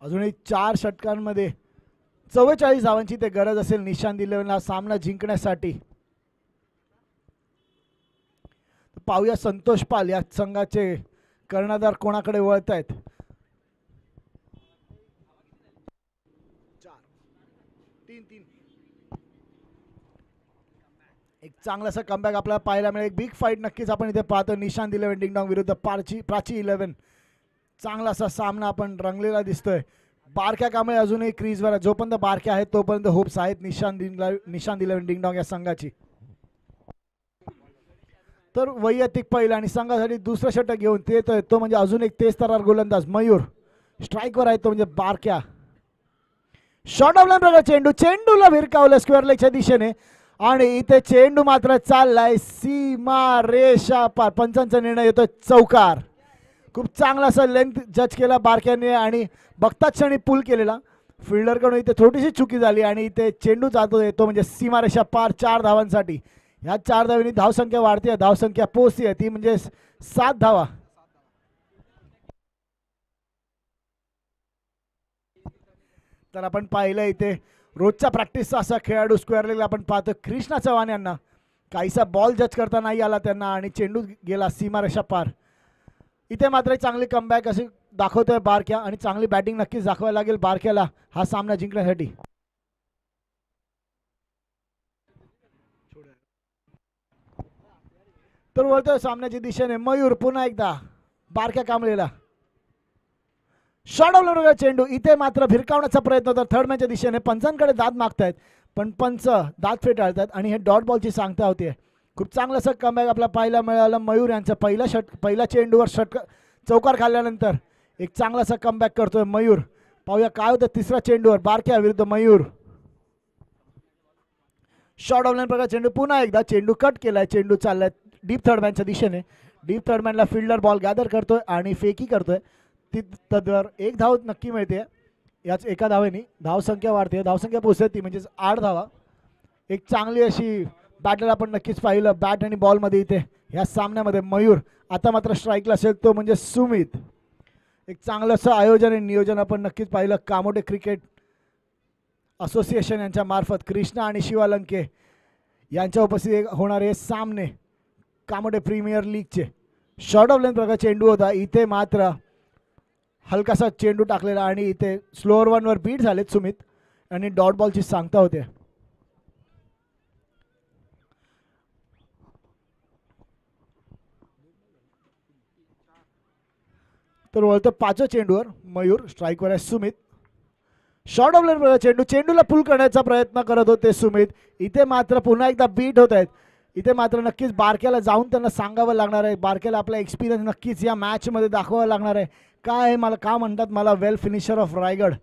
अजूनही 4 षटकांमध्ये 44 धावांची ते गरज असेल निशांत इलेव्हनला सामना जिंकण्यासाठी. पाहूया संतोष पाल या संघाचे कर्णधार कोणाकडे वळत आहेत. एक चांगलासा कमबॅक आपल्याला पाहायला मिळेल. एक बिग फाईट नक्कीच आपण इथे पाहतो निशांत इलेव्हन डिंगडॉंग विरुद्ध प्राची इलेव्हन. चांगलासा सामना आपण रंगलेला दिसतोय. बारक्या कांबळे अजूनही क्रीजवर आहे. जोपर्यंत बारक्या आहेत तोपर्यंत होप्स आहेत निशांत इलेव्हन डिंगडॉंग या संघाची. तर वैयक्तिक पहिला आणि संघासाठी दुसरा षटक घेऊन ते येतोय तो म्हणजे अजून एक तेज तरार गोलंदाज मयूर. स्ट्राईकवर आहे तो म्हणजे बारक्या. शॉर्ट ऑफ लाईन प्रकार चेंडू, चेंडूला भिरकावलं स्क्वेअर लेगच्या दिशेने आणि इथे चेंडू मात्र चाललाय सीमा रेषा पार. पंचांचा निर्णय येतोय चौकार. खूप चांगला असा लेंथ जज केला बारक्याने आणि बघताच क्षणी पुल केलेला. फिल्डरकडून इथे थोडीशी चुकी झाली आणि इथे चेंडू जातो येतो म्हणजे सीमारेषा पार 4 धावांसाठी. ह्या 4 धावांनी धावसंख्या वाढते, धावसंख्या पोहोचते ती म्हणजे 7 धावा. तर आपण पाहिलं इथे रोजच्या प्रॅक्टिसचा असा खेळाडू स्क्वेअर लेगला आपण पाहतो कृष्णा चव्हाण यांना. काहीसा बॉल जज करता नाही आला त्यांना आणि चेंडू गेला सीमारेषा पार. इथे मात्र चांगली कमबॅक अशी दाखवतोय बारक्या आणि चांगली बॅटिंग नक्कीच दाखवायला लागेल बारक्याला हा सामना जिंकण्यासाठी. तर वळतोय सामन्याच्या दिशेने मयूर. पुन्हा एकदा बारक्या कांबळेला शॉर्ट ऑफ चेंडू. इथे मात्र भिरकावण्याचा प्रयत्न होता थर्ड मॅनच्या दिशेने. पंचांकडे दाद मागतायत पण पंच दाद फेटाळतात आणि हे डॉट बॉलची सांगता होते. खूप चांगलं असं कमबॅक आपल्याला पाहायला मिळालं मयूर यांचं. पहिल्या चेंडूवर चौकार खाल्ल्यानंतर एक चांगला असा कमबॅक करतोय मयूर. पाहूया काय होतं तिसऱ्या चेंडूवर बारक्या विरुद्ध मयूर. शॉर्ट ऑफ लाईन प्रकार चेंडू. पुन्हा एकदा चेंडू कट केलाय. चेंडू चाललाय डीप थर्ड मॅनच्या दिशेने. डीप थर्ड मॅनला फिल्डर बॉल गॅदर करतोय आणि फेकी करतोय. तद्वर 1 धाव नक्की मिळते. याच एका धावेने धावसंख्या वाढते, धावसंख्या पोहोचते ती म्हणजे 8 धावा. एक चांगली अशी बॅटल आपण नक्कीच पाहिलं बॅट आणि बॉलमध्ये इथे ह्या सामन्यामध्ये मयूर. आता मात्र स्ट्राईकला असेल तो म्हणजे सुमित. एक चांगलं असं आयोजन आणि नियोजन आपण नक्कीच पाहिलं कामोटे क्रिकेट असोसिएशन यांच्या मार्फत. कृष्णा आणि शिवालंके यांच्या उपस्थितीत होणारे सामने कामोटे प्रीमियर लीगचे. शॉर्ट ऑफ लाईन प्रकार चेंडू होता. इथे मात्र हलकासा चेंडू टाकलेला आणि इथे स्लोअर 1वर बीट झालेत सुमित आणि डॉट बॉलची सांगता होते. तर वळतं 5व्या चेंडूवर मयूर. स्ट्राईकवर आहे सुमित. शॉर्ट ऑफ लाईन प्रकार चेंडू, चेंडूला पुल करण्याचा प्रयत्न करत होते सुमित. इथे मात्र पुन्हा एकदा बीट होत आहेत. इथे मात्र नक्कीच बारक्याला जाऊन त्यांना सांगावं लागणार आहे. बारक्याला आपला एक्सपिरियन्स नक्कीच या मॅचमध्ये दाखवावं लागणार आहे. काय मला का म्हणतात मला वेल फिनिशर ऑफ रायगड.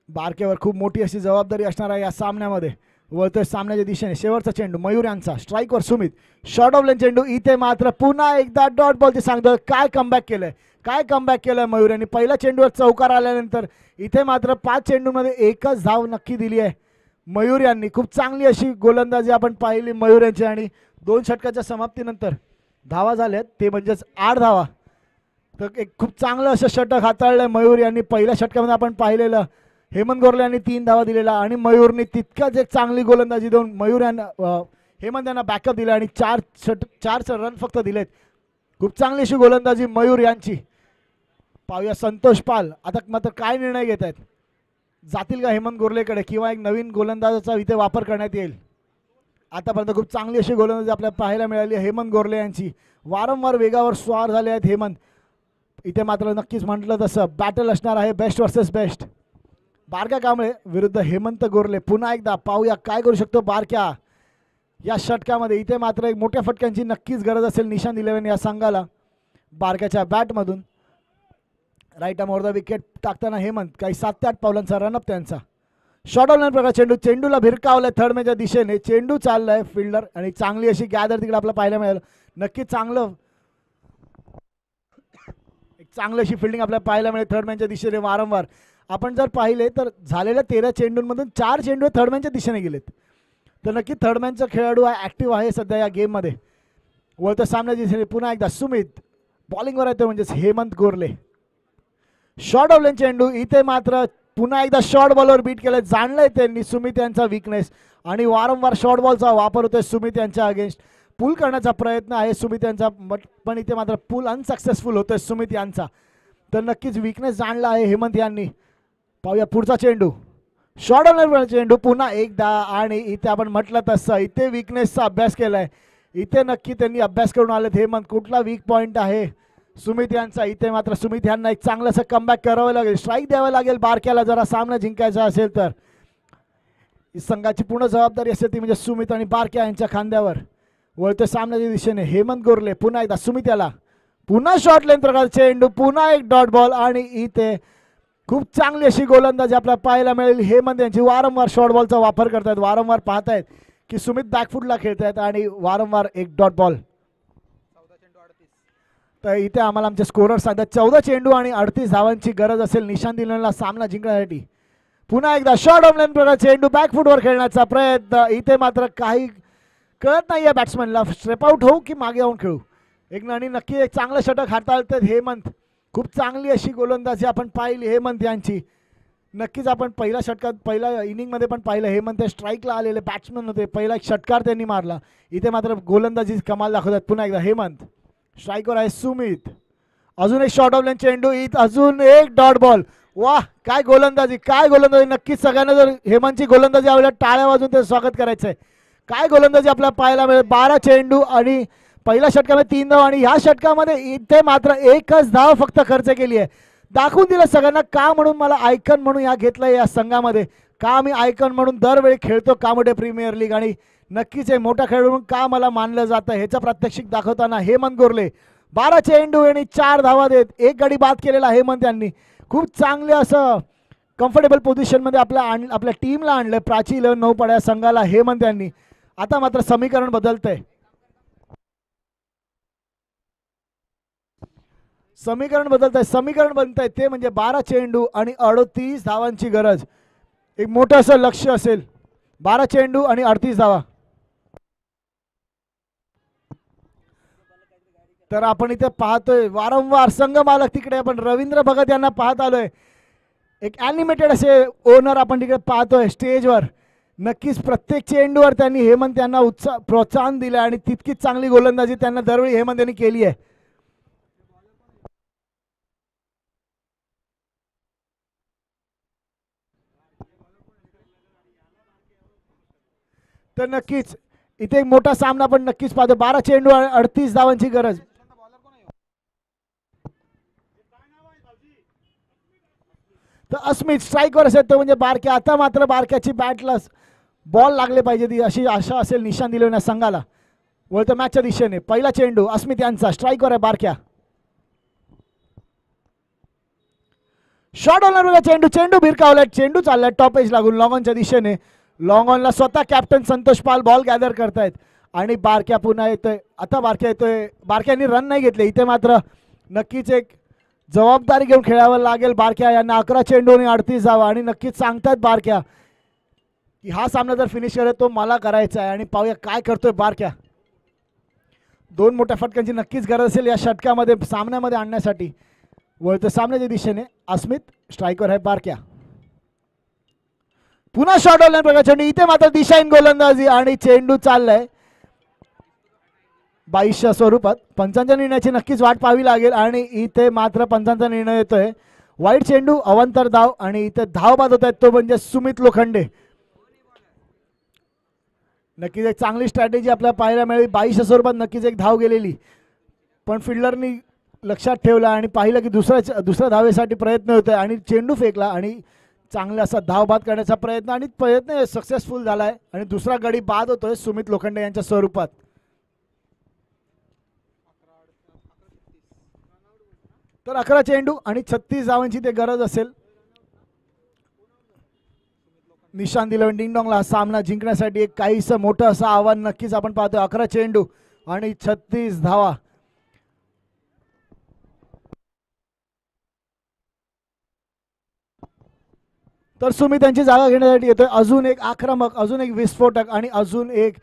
बारक्यावर खूप मोठी अशी जबाबदारी असणार आहे या सामन्यामध्ये. वळतोय सामन्याच्या दिशेने शेवटचा चेंडू मयूर यांचा. स्ट्राईकवर सुमित. शॉर्ट ऑफ लाईन चेंडू. इथे मात्र पुन्हा एकदा डॉट बॉलची सांगतो. काय कमबॅक केलंय, काय कमबॅक केलंय मयूर यांनी. पहिल्या चेंडूवर चौकार आल्यानंतर इथे मात्र 5 चेंडूमध्ये 1च धाव नक्की दिली आहे मयूर यांनी. खूप चांगली अशी गोलंदाजी आपण पाहिली मयूर यांची आणि 2 षटकाच्या समाप्तीनंतर धावा झाल्यात ते म्हणजेच 8 धावा. तर एक खूप चांगलं असं षटक हाताळलंय मयूर यांनी. पहिल्या षटकामध्ये आपण पाहिलेलं हेमंत गोरले यांनी 3 धावा दिलेला आणि मयूरने तितकाच एक चांगली गोलंदाजी देऊन मयूर यांना हेमंत यांना बॅकअप दिला आणि 4 रन फक्त दिलेत. खूप चांगली अशी गोलंदाजी मयूर यांची. पाहूया संतोष पाल आता मात्र काय निर्णय घेत आहेत. जातील का हेमंत गोरलेकडे किंवा एक नवीन गोलंदाजाचा इथे वापर करण्यात येईल. आतापर्यंत खूप चांगली अशी गोलंदाजी आपल्याला पाहायला मिळाली हेमंत गोरले यांची. वारंवार वेगावर स्वार झाले आहेत हेमंत. इथे मात्र नक्कीच म्हटलं तसं बॅटल असणार आहे बेस्ट वर्सेस बेस्ट. बारक्या कांबळे विरुद्ध हेमंत गोरले. पुन्हा एकदा पाहूया काय करू शकतो बारक्या या षटकामध्ये. इथे मात्र एक मोठ्या फटक्यांची नक्कीच गरज असेल निशान 11 या संघाला बारक्याच्या बॅटमधून. Right arm over the wicket टाकताना हेमंत काही 7 ते 8 पावलांचा रनअप त्यांचा. शॉर्ट ऑन प्रकार चेंडू, चेंडूला भिरकावलाय थर्ड मॅनच्या दिशेने. चेंडू चाललाय फिल्डर आणि चांगली अशी गॅदर तिकडे आपल्याला पाहायला मिळेल. नक्कीच चांगलं अशी फिल्डिंग आपल्याला पाहायला मिळेल थर्ड मॅनच्या दिशेने. वारंवार आपण जर पाहिले तर झालेल्या 13 चेंडूंमधून 4 चेंडू थर्ड मॅनच्या दिशेने गेलेत. तर नक्की थर्ड मॅनचा खेळाडू आहे ॲक्टिव्ह आहे सध्या या गेममध्ये. वळतं सामन्याच्या दिशेने पुन्हा एकदा सुमित बॉलिंगवर येतो म्हणजेच हेमंत गोरले. शॉर्ट ऑफ लेन चेंडू, इथे मात्र पुन्हा एकदा शॉर्ट बॉलवर बीट केलं. जाणलंय त्यांनी सुमित यांचा विकनेस आणि वारंवार शॉर्ट बॉलचा वापर होतोय सुमित यांच्या अगेन्स्ट. पूल करण्याचा प्रयत्न आहे सुमित यांचा पण इथे मात्र पूल अनसक्सेसफुल होतोय सुमित यांचा. तर नक्कीच विकनेस जाणला आहे हेमंत यांनी. पाहूया पुढचा चेंडू, शॉर्ट ऑन चेंडू पुन्हा एकदा आणि इथे आपण म्हटलं तसं इथे विकनेसचा अभ्यास केलाय. इथे नक्की त्यांनी अभ्यास करून आलेत हेमंत कुठला वीक पॉईंट आहे सुमित यांचा. इथे मात्र सुमित यांना एक चांगलंसं कमबॅक करावं लागेल, स्ट्राईक द्यावं लागेल बारक्याला जरा सामना जिंकायचा असेल तर. संघाची पूर्ण जबाबदारी असेल ती म्हणजे सुमित आणि बारक्या यांच्या खांद्यावर. वळतो सामन्याच्या दिशेने हेमंत गोरले पुन्हा एकदा सुमित याला पुन्हा शॉर्ट लेंथ प्रकार चेंडू, पुन्हा एक डॉट बॉल आणि इथे खूप चांगली अशी गोलंदाजी आपल्याला पाहायला मिळेल. हेमंत यांची वारंवार शॉर्ट बॉलचा वापर करतायत. वारंवार पाहतायत की सुमित बॅकफुटला खेळतायत आणि वारंवार एक डॉट बॉल. तर इथे आम्हाला आमचे स्कोरर सांगतात 14 चेंडू आणि 38 धावांची गरज असेल निशान दिलेला सामना जिंकण्यासाठी. पुन्हा एकदा शॉर्ट ऑफ लेन प्रकार चेंडू, बॅकफुटवर खेळण्याचा प्रयत्न. इथे मात्र काही कळत नाही आहे बॅट्समॅनला स्ट्रेप आउट होऊ की मागे जाऊन खेळू. आणि नक्की एक चांगलं षटक हाताळतात हेमंत. खूप चांगली अशी गोलंदाजी आपण पाहिली हेमंत यांची. नक्कीच आपण पहिल्या षटकात पहिल्या इनिंगमध्ये पण पाहिलं हेमंत स्ट्राईकला आलेले बॅट्समॅन होते. पहिला एक षटकार त्यांनी मारला. इथे मात्र गोलंदाजी कमाल दाखवतात. पुन्हा एकदा हेमंत स्ट्राईकवर आहे सुमित. अजून एक शॉर्ट ऑफ लेन चेंडू, अजून एक डॉट बॉल. वाह काय गोलंदाजी, काय गोलंदाजी. नक्कीच सगळ्यांना जर हेमंतची गोलंदाजी आवडल्या टाळ्या वाजून ते स्वागत करायचंय. काय गोलंदाजी आपल्याला पाहायला मिळेल. 12 चेंडू आणि पहिल्या षटकामध्ये 3 धाव आणि ह्या षटकामध्ये इथे मात्र एकच धाव फक्त खर्च केली आहे. दाखवून दिलं सगळ्यांना का म्हणून मला आयकन म्हणून ह्या घेतलंय या संघामध्ये. का मी आयकन म्हणून दरवेळी खेळतो कामोडे प्रीमियर लीग आणि नक्कीच एक मोठा खेळाडू म्हणून का मला मानलं जातं ह्याचं प्रात्यक्षिक दाखवताना हेमंत गोरले. 12 चेंडू आणि 4 धावा देत एक गडी बाद केलेला हेमंत यांनी. खूप चांगले असं कम्फर्टेबल पोझिशनमध्ये आपल्या टीमला आणलं प्राची 11 9 पड्या संघाला हेमंत यांनी. आता मात्र समीकरण बदलतंय. समीकरण बनतंय ते म्हणजे 12 चेंडू आणि 38 धावांची गरज. एक मोठं असं लक्ष असेल. 12 चेंडू आणि 38 धावा. तर आपण इथे पाहतोय वारंवार संघ मालक तिकडे आपण रवींद्र भगत यांना पाहत आलोय. एक ॲनिमेटेड असे ओनर आपण तिकडे पाहतोय स्टेजवर. नक्कीच प्रत्येक चेंडूवर त्यांनी हेमंत यांना प्रोत्साहन दिलं आणि तितकीच चांगली गोलंदाजी त्यांना दरवेळी हेमंत यांनी केली आहे. तर नक्कीच इथे एक मोठा सामना पण नक्कीच पाहतो. 12 चेंडू आणि 38 धावांची गरज. तर अस्मित स्ट्राईकवर असेल तो म्हणजे बारक्या. आता मात्र बारक्याची बॅटला बॉल लागले पाहिजे ती अशी आशा असेल निशान दिलेल्या संघाला. वळतं मॅचच्या दिशेने पहिला चेंडू अस्मित यांचा स्ट्राईकवर आहे बारक्या. शॉर्ट ऑनर चेंडू, चेंडू भिरकावलाय. चेंडू चाललाय टॉप एज लागून लॉंग ऑनच्या दिशेने. लॉंग ऑनला स्वतः कॅप्टन संतोष पाल बॉल गॅदर करतायत आणि बारक्या पुन्हा येतोय. आता बारक्या येतोय. बारक्यांनी रन नाही घेतले. इथे मात्र नक्कीच एक जबाबदारी घेऊन खेळावं लागेल बारक्या यांना. 11 चेंडू आणि 38 धावा आणि नक्कीच सांगतायत बारक्या की हा सामना जर फिनिश करेल तो मला करायचा आहे. आणि पाहूया काय करतोय बारक्या. 2 मोठ्या फटक्यांची नक्कीच गरज असेल या षटकामध्ये सामन्यामध्ये आणण्यासाठी. वळतं सामन्याच्या दिशेने अस्मित स्ट्राईकवर आहे बारक्या. पुन्हा शॉर्ट ऑनलाईन प्रकार चेंडू. इथे मात्र दिशाहीन गोलंदाजी आणि चेंडू चाललाय 22च्या स्वरूपात. पंचांच्या निर्णयाची नक्कीच वाट पाहावी लागेल आणि इथे मात्र पंचांचा निर्णय येतोय. वाईट चेंडू अवंतर धाव आणि इथे धाव बाद होत आहेत तो म्हणजे सुमित लोखंडे. नक्कीच एक चांगली स्ट्रॅटेजी आपल्याला पाहायला मिळेल. 22च्या स्वरूपात नक्कीच एक धाव गेलेली पण फिल्डरनी लक्षात ठेवला आणि पाहिलं की दुसऱ्या धावेसाठी प्रयत्न होतोय आणि चेंडू फेकला आणि चांगला असा धाव बाद करण्याचा प्रयत्न सक्सेसफुल झालाय आणि दुसरा गडी बाद होतोय सुमित लोखंडे यांच्या स्वरूपात. तर 11 चेंडू आणि 36 धावांची ते गरज असेल निशांत इलेव्हन डिंगडॉंगला हा सामना जिंकण्यासाठी. एक काहीसं मोठं असं आव्हान नक्कीच आपण पाहतोय. 11 चेंडू आणि 36 धावा. तर सुमित यांची जागा घेण्यासाठी येतोय अजून एक आक्रमक, अजून एक विस्फोटक आणि अजून एक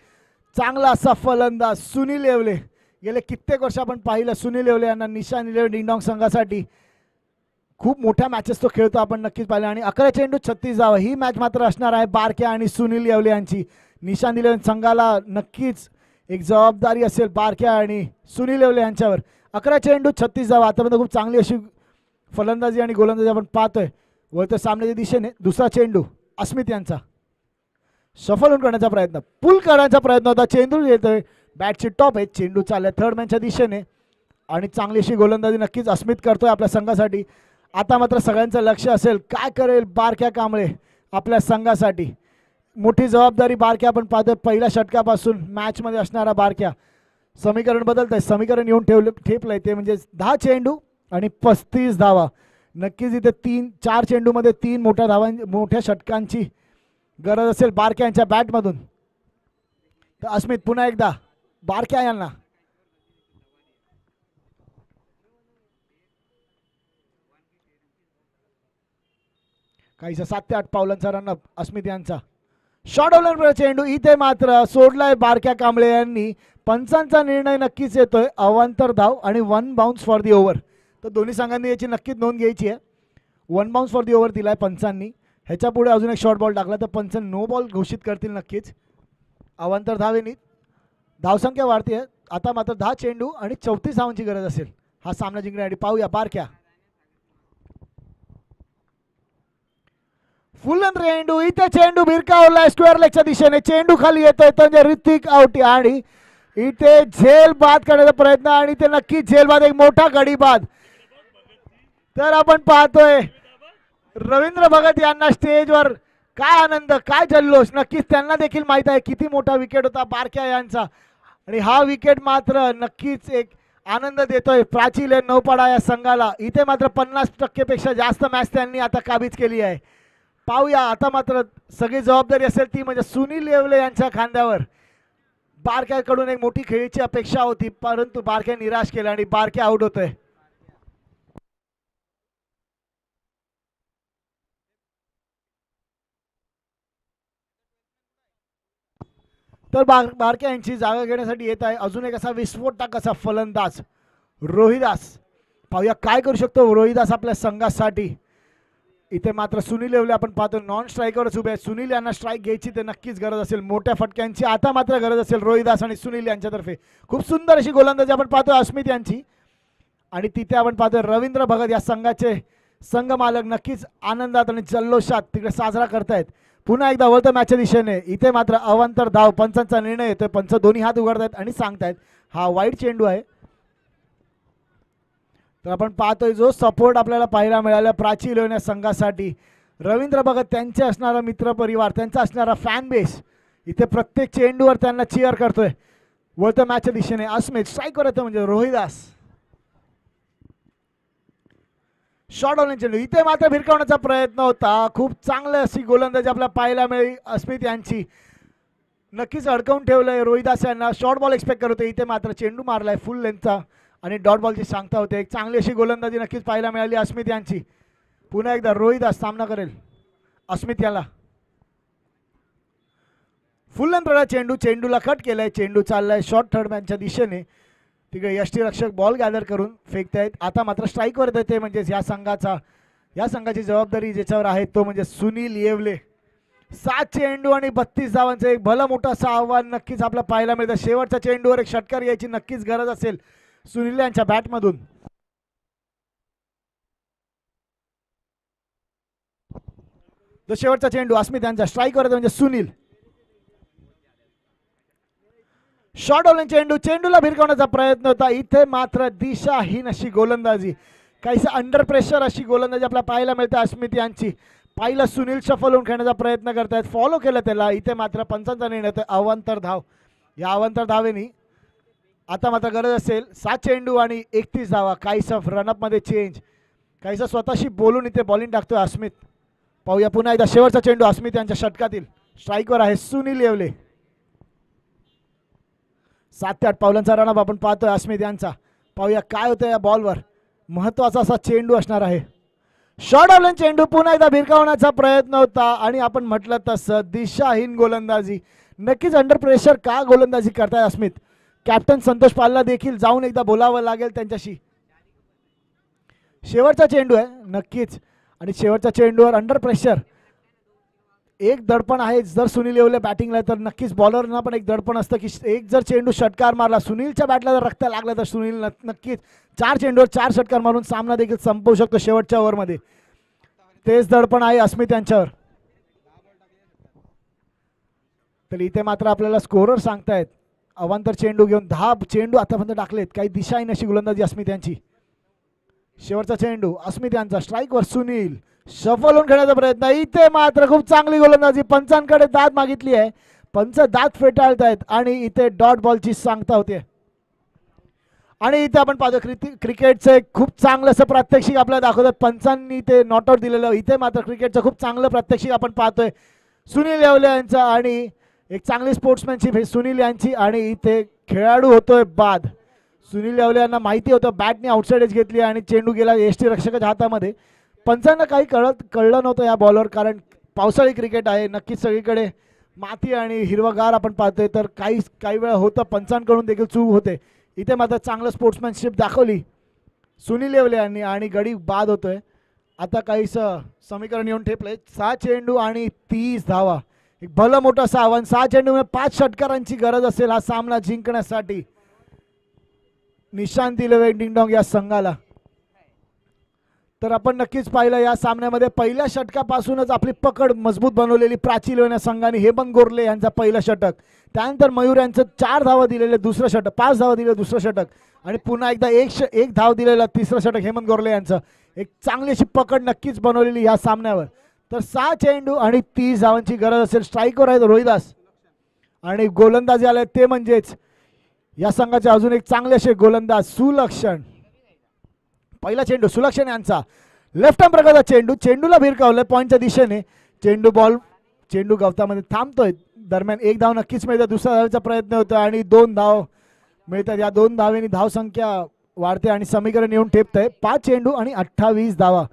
चांगला असा फलंदाज सुनील येवले. गेले कित्येक वर्ष आपण पाहिलं सुनील येवले यांना निशांत इलेव्हन डिंगडॉंग संघासाठी खूप मोठ्या मॅचेस तो खेळतो आपण नक्कीच पाहिलं. आणि 11 चेंडू 36 धावा ही मॅच मात्र असणार आहे बारक्या आणि सुनील येवले यांची. निशांत इलेव्हन संघाला नक्कीच एक जबाबदारी असेल बारक्या आणि सुनील येवले यांच्यावर. 11 चेंडू 36 धावा. आतापर्यंत खूप चांगली अशी फलंदाजी आणि गोलंदाजी आपण पाहतोय. वळतं सामन्याच्या दिशेने दुसरा चेंडू अस्मित यांचा सफल होऊन करण्याचा प्रयत्न, पुल करण्याचा प्रयत्न होता. चेंडू येतोय बॅटची टॉप आहे. चेंडू चाललाय थर्ड मॅनच्या दिशेने आणि चांगली अशी गोलंदाजी नक्कीच अस्मित करतोय आपल्या संघासाठी. आता मात्र सगळ्यांचं लक्ष असेल काय करेल बारक्या कांबळे आपल्या संघासाठी. मोठी जबाबदारी बारक्या आपण पाहतोय. पहिल्या षटकापासून मॅचमध्ये असणारा बारक्या. समीकरण बदलतंय, समीकरण येऊन ठेपलंय ते म्हणजे 10 चेंडू आणि 35 धावा. नक्कीच इथे 4 चेंडूमध्ये 3 मोठ्या षटकांची गरज असेल बारक्या यांच्या बॅटमधून. तर अस्मित पुन्हा एकदा बारक्या यांना काहीसा 7 ते 8 पावलांचा रनअप अस्मित यांचा. शॉर्ट ऑलर चेंडू इथे मात्र सोडलाय बारक्या कांबळे यांनी. पंचांचा निर्णय नक्कीच येतोय अवांतर धाव आणि 1 बाउन्स फॉर दी ओव्हर. तर दोन्ही संघांनी याची नक्कीच नोंद घ्यायची आहे. 1 बाउन्स फॉर दी ओव्हर दिलाय पंचांनी. ह्याच्या पुढे अजून एक शॉर्ट बॉल टाकला तर पंच नो बॉल घोषित करतील नक्कीच. अवांतर धावेनी धावसंख्या वाढते. आता मात्र 10 चेंडू आणि 34 धावांची गरज असेल हा सामना जिंकण्यासाठी. पाहूया बारक्या. फुल चेंडू इथे चेंडू भिरकावलाय स्क्वेअर लेगच्या दिशेने. चेंडू खाली येतोय तर ऋतिक आउट आणि इथे झेल बाद करण्याचा प्रयत्न आणि ते नक्कीच झेल बाद, एक मोठा गडी बाद. तर आपण पाहतोय रवींद्र भगत यांना स्टेजवर काय आनंद काय जल्लोष. नक्कीच त्यांना देखील माहित आहे किती मोठा विकेट होता बारक्या यांचा आणि हा विकेट मात्र नक्कीच एक आनंद देतोय प्राची लेन नौपाडा या संघाला. इथे मात्र 50% पेक्षा जास्त मॅच त्यांनी आता काबीज केली आहे. पाहूया आता मात्र सगळी जबाबदारी असेल ती म्हणजे सुनील येवले यांच्या खांद्यावर. बारक्याकडून एक मोठी खेळीची अपेक्षा होती परंतु बारक्या निराश केला आणि बारक्या आउट होतोय. तर बारक्या यांची जागा घेण्यासाठी येत आहे अजून एक असा विस्फोटक असा फलंदाज रोहिदास. पाहूया काय करू शकतो रोहिदास आपल्या संघासाठी. इथे मात्र सुनील येवले आपण पाहतो नॉन स्ट्रायकरच उभे आहेत. सुनील यांना स्ट्राईक घ्यायची ते नक्कीच गरज असेल. मोठ्या फटक्यांची आता मात्र गरज असेल रोहिदास आणि सुनील यांच्यातर्फे. खूप सुंदर अशी गोलंदाजी आपण पाहतोय अस्मित यांची आणि तिथे आपण पाहतोय रवींद्र भगत या संघाचे संघ मालक नक्कीच आनंदात आणि जल्लोषात तिकडे साजरा करतायत. पुन्हा एकदा वळतं मॅचच्या दिशेने. इथे मात्र अवांतर धाव. पंचांचा निर्णय येतोय. पंच दोन्ही हात उघडतायत आणि सांगतायत हा वाईट चेंडू आहे. तर आपण पाहतोय जो सपोर्ट आपल्याला पाहायला मिळाला प्राची लेन या संघासाठी. रवींद्र भगत त्यांचे असणारा मित्र परिवार, त्यांचा असणारा फॅन बेस इथे प्रत्येक चेंडूवर त्यांना चिअर करतोय. वळतं मॅचच्या दिशेने अस्मित स्ट्राईकवर येतो म्हणजे रोहिदास. शॉर्ट ऑन चेंडू इथे मात्र भिरकावण्याचा प्रयत्न होता. खूप चांगली अशी गोलंदाजी आपल्याला पाहायला मिळाली अस्मित यांची. नक्कीच अडकवून ठेवलंय रोहिदास यांना. शॉर्ट बॉल एक्सपेक्ट करत होते इथे मात्र चेंडू मारलाय फुल लेंथचा आणि डॉट बॉलची सांगता होते. एक चांगली अशी गोलंदाजी नक्कीच पाहायला मिळाली अस्मित यांची. पुन्हा एकदा रोहिदास सामना करेल अस्मित याला. फुल लेंथ चेंडू, चेंडूला कट केलाय. चेंडू चाललाय शॉर्ट थर्ड मॅनच्या दिशेने. तिकडे यष्टीरक्षक बॉल गॅदर करून फेकतायत. आता मात्र स्ट्राईकवर येते म्हणजे या संघाची जबाबदारी ज्याच्यावर आहे तो म्हणजे सुनील येवले. 7 चेंडू आणि 32 धावांचं एक भलं मोठं असं आव्हान नक्कीच आपल्याला पाहायला मिळतं. शेवटच्या चेंडूवर एक षटकार यायची नक्कीच गरज असेल सुनील यांच्या बॅटमधून. तो शेवटचा चेंडू अस्मित यांचा स्ट्राईकवर म्हणजे सुनील. शॉर्ट ऑन चेंडू, चेंडूला भिरकावण्याचा प्रयत्न होता, इथे मात्र दिशाहीन अशी गोलंदाजी, काहीसं अंडर प्रेशर अशी गोलंदाजी आपल्याला पाहायला मिळते अस्मित यांची. पाहिलं सुनील शफल होऊन खेळण्याचा प्रयत्न करतायत, फॉलो केलं त्याला, इथे मात्र पंचांचा निर्णय होतोय अवांतर धाव. या अवांतर धावेनी आता मात्र गरज असेल 7 चेंडू आणि 31 धावा. काहीसं रनअपमध्ये चेंज, काहीसं स्वतःशी बोलून इथे बॉलिंग टाकतोय अस्मित. पाहूया पुन्हा एकदा शेवटचा चेंडू अस्मित यांच्या षटकातील, स्ट्राईकवर आहे सुनील येवले. 7 ते 8 पावलांचा रनअप आपण पाहतोय अस्मित यांचा. पाहूया काय होतं या बॉलवर, महत्वाचा असा चेंडू असणार आहे. शॉर्ट ऑन चेंडू, पुन्हा एकदा भिरकावण्याचा प्रयत्न होता आणि आपण म्हटलं तसं दिशाहीन गोलंदाजी. नक्कीच अंडर प्रेशर का गोलंदाजी करताय अस्मित. कॅप्टन संतोष पालला देखील जाऊन एकदा बोलावं लागेल त्यांच्याशी. शेवटचा चेंडू आहे नक्कीच, आणि शेवटच्या चेंडूवर अंडर प्रेशर एक दडपण आहे. जर सुनील येवले बॅटिंगला तर नक्कीच बॉलरना पण एक दडपण असतं की एक जर चेंडू षटकार मारला, सुनीलच्या बॅटला जर रक्त लागलं तर सुनील नक्कीच 4 चेंडूवर 4 षटकार मारून सामना देखील संपवू शकतो शेवटच्या ओव्हरमध्ये. तेच दडपण आहे अस्मित यांच्यावर. तर इथे मात्र आपल्याला स्कोरर सांगतायत अवांतर चेंडू घेऊन 10 चेंडू आतापर्यंत टाकलेत. काही दिशाहीन अशी गोलंदाजी अस्मित यांची. शेवटचा चेंडू अस्मित यांचा, स्ट्राईकवर सुनील शफल होऊन खेळण्याचा प्रयत्न, इथे मात्र खूप चांगली गोलंदाजी. पंचांकडे दाद मागितली आहे, पंच दाद फेटाळतायत आणि इथे डॉट बॉलची सांगता होते. आणि इथे आपण पाहतो क्रिकेटचं खूप चांगलं असं प्रात्यक्षिक आपल्याला दाखवतात. पंचांनी ते नॉट आउट दिलेलं, इथे मात्र क्रिकेटचं खूप चांगलं प्रात्यक्षिक आपण पाहतोय सुनील येवले यांचं. आणि एक चांगली स्पोर्ट्समॅनशिप हे सुनील यांची. आणि इथे खेळाडू होतोय बाद. सुनील येवले यांना माहिती होतं बॅटने आउटसाइड एज घेतली आणि चेंडू गेला यष्टी रक्षकाच्या हातामध्ये. पंचांना काही कळलं नव्हतं या बॉलवर, कारण पावसाळी क्रिकेट आहे, नक्कीच सगळीकडे माती आणि हिरवागार आपण पाहतोय, तर काही वेळा होतं पंचांकडून देखील चूक होते. इथे मात्र चांगलं स्पोर्ट्समॅनशिप दाखवली सुनील येवले यांनी आणि गडी बाद होतोय. आता काहीसं समीकरण येऊन ठेपलंय. 6 चेंडू आणि 30 धावा, एक भलं मोठं असं आव्हान. 6 चेंडू 5 षटकारांची गरज असेल हा सामना जिंकण्यासाठी. निशांत दिले डिंगडॉंग या संघाला. तर आपण नक्कीच पाहिलं या सामन्यामध्ये पहिल्या षटकापासूनच आपली पकड मजबूत बनवलेली प्राची लेवण्या संघाने. हेमंत गोरले यांचा पहिलं षटक, त्यानंतर मयूर यांचं 4 धावा दिलेले दुसरं षटक, 5 धावा दिलेलं दुसरं षटक, आणि पुन्हा एकदा एक धाव दिलेलं तिसरं षटक हेमंत गोरले यांचं. एक चांगली अशी पकड नक्कीच बनवलेली या सामन्यावर. तर 6 चेंडू आणि 30 धावांची गरज असेल. स्ट्राईकवर आहेत रोहिदास आणि गोलंदाजी आले ते म्हणजेच या संघाचे अजून एक चांगले असे गोलंदाज सुलक्षण. पहिला चेंडू सुलक्षण यांचा, लेफ्ट आर्म प्रकारचा चेंडू, चेंडूला भिरकावलंय पॉईंटच्या दिशेने. चेंडू गवतामध्ये थांबतोय. दरम्यान 1 धाव नक्कीच मिळते. दुसऱ्या धावेचा प्रयत्न होतो आणि 2 धाव मिळतात. या 2 धावेनी धावसंख्या वाढते आणि समीकरण येऊन ठेपतंय 5 चेंडू आणि 28 धावा.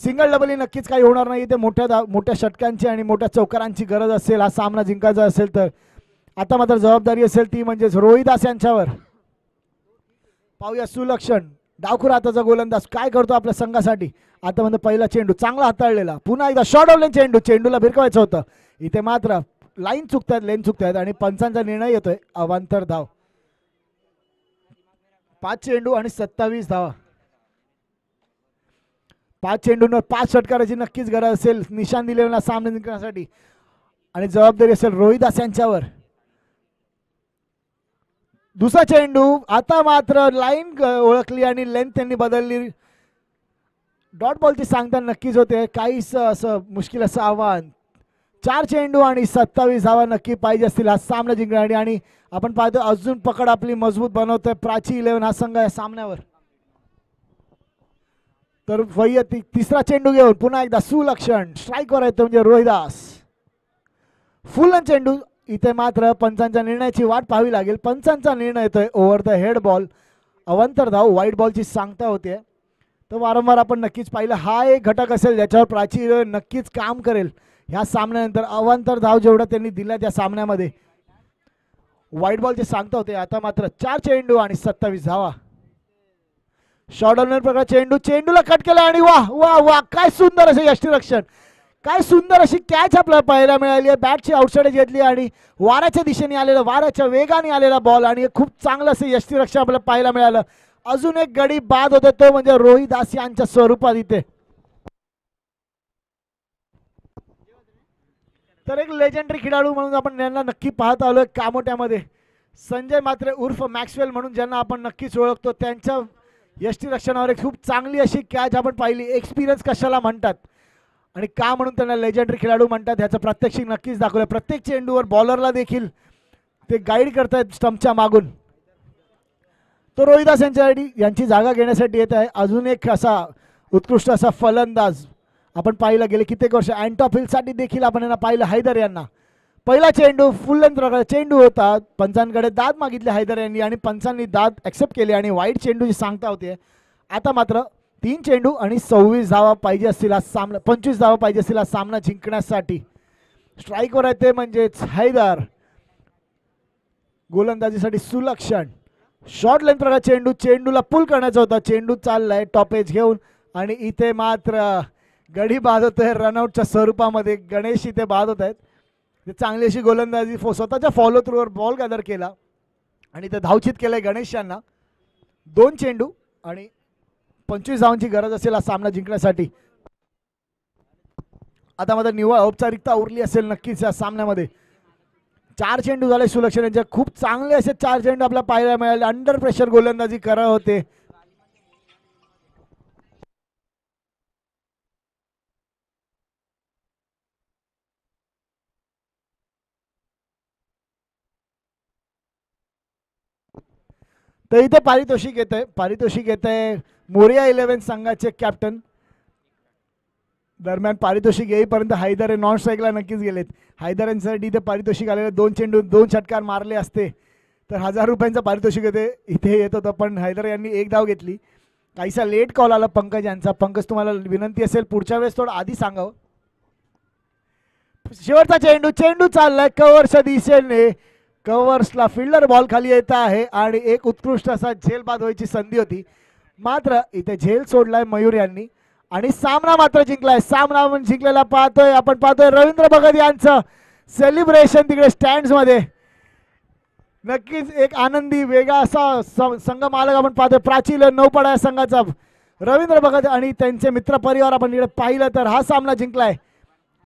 सिंगल डबल नक्कीच काही होणार नाही. इथे मोठ्या षटकांची आणि मोठ्या चौकारांची गरज असेल हा सामना जिंकायचा असेल तर. आता मात्र जबाबदारी असेल ती म्हणजेच रोहिदास यांच्यावर. पाहूया सुलक्षण डावखुर हाताचा गोलंदाज काय करतो आपल्या संघासाठी. आता म्हणजे पहिला चेंडू चांगला हाताळलेला, पुन्हा एकदा शॉर्ट ऑफ लेन चेंडू, चेंडूला भिरकवायचं होतं. इथे मात्र लाईन चुकतायत, लेन चुकतायत आणि पंचांचा निर्णय येतोय अवांतर धाव. 5 चेंडू आणि 27 धावा. 5 चेंडूंवर 5 षटकाराची नक्कीच गरज असेल निशान दिलेला सामना जिंकण्यासाठी आणि जबाबदारी असेल रोहिदास यांच्यावर. दुसरा चेंडू, आता मात्र लाईन ओळखली आणि लेंथ त्यांनी बदलली. डॉट बॉलची सांगता नक्कीच होते. काहीच असं मुश्किल असं आव्हान. 4 चेंडू आणि 27 धावा नक्की पाहिजे असतील हा सामना जिंकण्यासाठी. आणि आपण पाहतो अजून पकड आपली मजबूत बनवतोय प्राची 11 हा संघ या सामन्यावर. तर वैयक्तिक तिसरा चेंडू घेऊन पुन्हा एकदा सुलक्षण स्ट्राईकवर येतो म्हणजे रोहिदास. फुल चेंडू, इथे मात्र पंचांच्या निर्णयाची वाट पाहावी लागेल. पंचांचा निर्णय येतोय ओव्हर द हेड बॉल, अवांतर धाव. व्हाईट बॉलची सांगता होते. तर वारंवार आपण नक्कीच पाहिलं हा एक घटक असेल ज्याच्यावर प्राची नक्कीच काम करेल ह्या सामन्यानंतर. अवांतर धाव जेवढा त्यांनी दिला त्या सामन्यामध्ये व्हाईट बॉलचे सांगता होते. आता मात्र 4 चेंडू आणि 27 धावा. शॉर्ट ऑन प्रकार चेंडू, चेंडूला कट केला आणि वाह वाह वाह, काय सुंदर असे यष्टीरक्षण, काय सुंदर अशी कॅच आपल्याला पाहायला मिळाली आहे. बॅटची आउटसाइड घेतली आणि वाऱ्याच्या दिशेने आलेला, वाऱ्याच्या वेगाने आलेला बॉल आणि खूप चांगलं असं यष्टीरक्षण आपल्याला पाहायला मिळालं. अजून एक गडी बाद होते तो म्हणजे रोहिदास यांच्या स्वरूपात इथे. तर एक लेजेंडरी खेळाडू म्हणून आपण यांना नक्की पाहत आलोय कामोट्यामध्ये. संजय म्हात्रे उर्फ मॅक्सवेल म्हणून ज्यांना आपण नक्कीच ओळखतो, त्यांच्या यष्टीरक्षणावर एक खूप चांगली अशी कॅच आपण पाहिली. एक्सपिरियन्स कशाला म्हणतात आणि का म्हणून त्यांना लेजेंडरी खेळाडू म्हणतात ह्याचं प्रात्यक्षिक नक्कीच दाखवलं. प्रत्येक चेंडूवर बॉलरला देखील ते गाईड करतायत स्टंपच्या मागून. तो रोहिदास यांची जागा घेण्यासाठी येत आहे अजून एक असा उत्कृष्ट असा फलंदाज आपण पाहिलं. गेले कित्येक वर्ष अँटॉप हिलसाठी देखील आपण यांना पाहिलं. हैदर यांना पहिला चेंडू फुल लेंथ चेंडू होता. पंचांकडे दाद मागितले हैदर यांनी आणि पंचांनी दाद ॲक्सेप्ट केले आणि वाईट चेंडूची सांगता होते. आता मात्र 3 चेंडू आणि 26 धावा पाहिजे असतील आज सामना, 25 धावा पाहिजे असतील आज सामना जिंकण्यासाठी. स्ट्राईकवर आहे ते म्हणजेच हैदर. गोलंदाजीसाठी सुलक्षण. शॉर्ट लेंथ चेंडू, चेंडूला पुल करण्याचा होता. चेंडू चाललाय टॉप एज घेऊन आणि इथे मात्र गडी बाद होतोय रनआउटच्या स्वरूपामध्ये. गणेश इथे बाद होत आहेत. ते चांगली अशी गोलंदाजी स्वतःच्या फॉलो थ्रूवर बॉल गॅदर केला आणि ते धावचित केलंय गणेश यांना. 2 चेंडू आणि 25 धावांची गरज असेल हा सामना जिंकण्यासाठी. आता मात्र निव्वळ औपचारिकता उरली असेल नक्कीच या सामन्यामध्ये. 4 चेंडू झाले सुलक्षण यांच्या. खूप चांगले असे 4 चेंडू आपल्याला पाहायला मिळाले. अंडर प्रेशर गोलंदाजी करत होते. तर इथे पारितोषिक येत आहे मोरिया 11 संघाचे कॅप्टन. दरम्यान पारितोषिक येईपर्यंत हैदर हे नॉन स्ट्राईकला नक्कीच गेलेत. हैदर यांच्यासाठी इथे पारितोषिक आलेले. 2 चेंडू 2 षटकार मारले असते तर 1000 रुपयांचं पारितोषिक इथे येत होतं. पण हैदर यांनी 1 धाव घेतली. काहीसा लेट कॉल आला पंकज यांचा. पंकज तुम्हाला विनंती असेल पुढच्या वेळेस थोडं आधी सांगावं. शेवटचा चेंडू चाललाय कव्हर्सच्या दिशेने. कव्हर्सला फिल्डर बॉल खाली येत आहे आणि एक उत्कृष्ट असा झेल बाद व्हायची संधी होती. मात्र इथे झेल सोडलाय मयूर यांनी आणि सामना मात्र जिंकलाय. सामना जिंकलेला आपण पाहतोय रवींद्र भगत यांचं सेलिब्रेशन तिकडे स्टँड्स मध्ये. नक्कीच एक आनंदी वेगळा असा संघ मालक आपण पाहतोय. प्राचीन नौपाडा संघाचा रवींद्र भगत आणि त्यांचे मित्र परिवार आपण इकडे पाहिलं तर हा सामना जिंकलाय.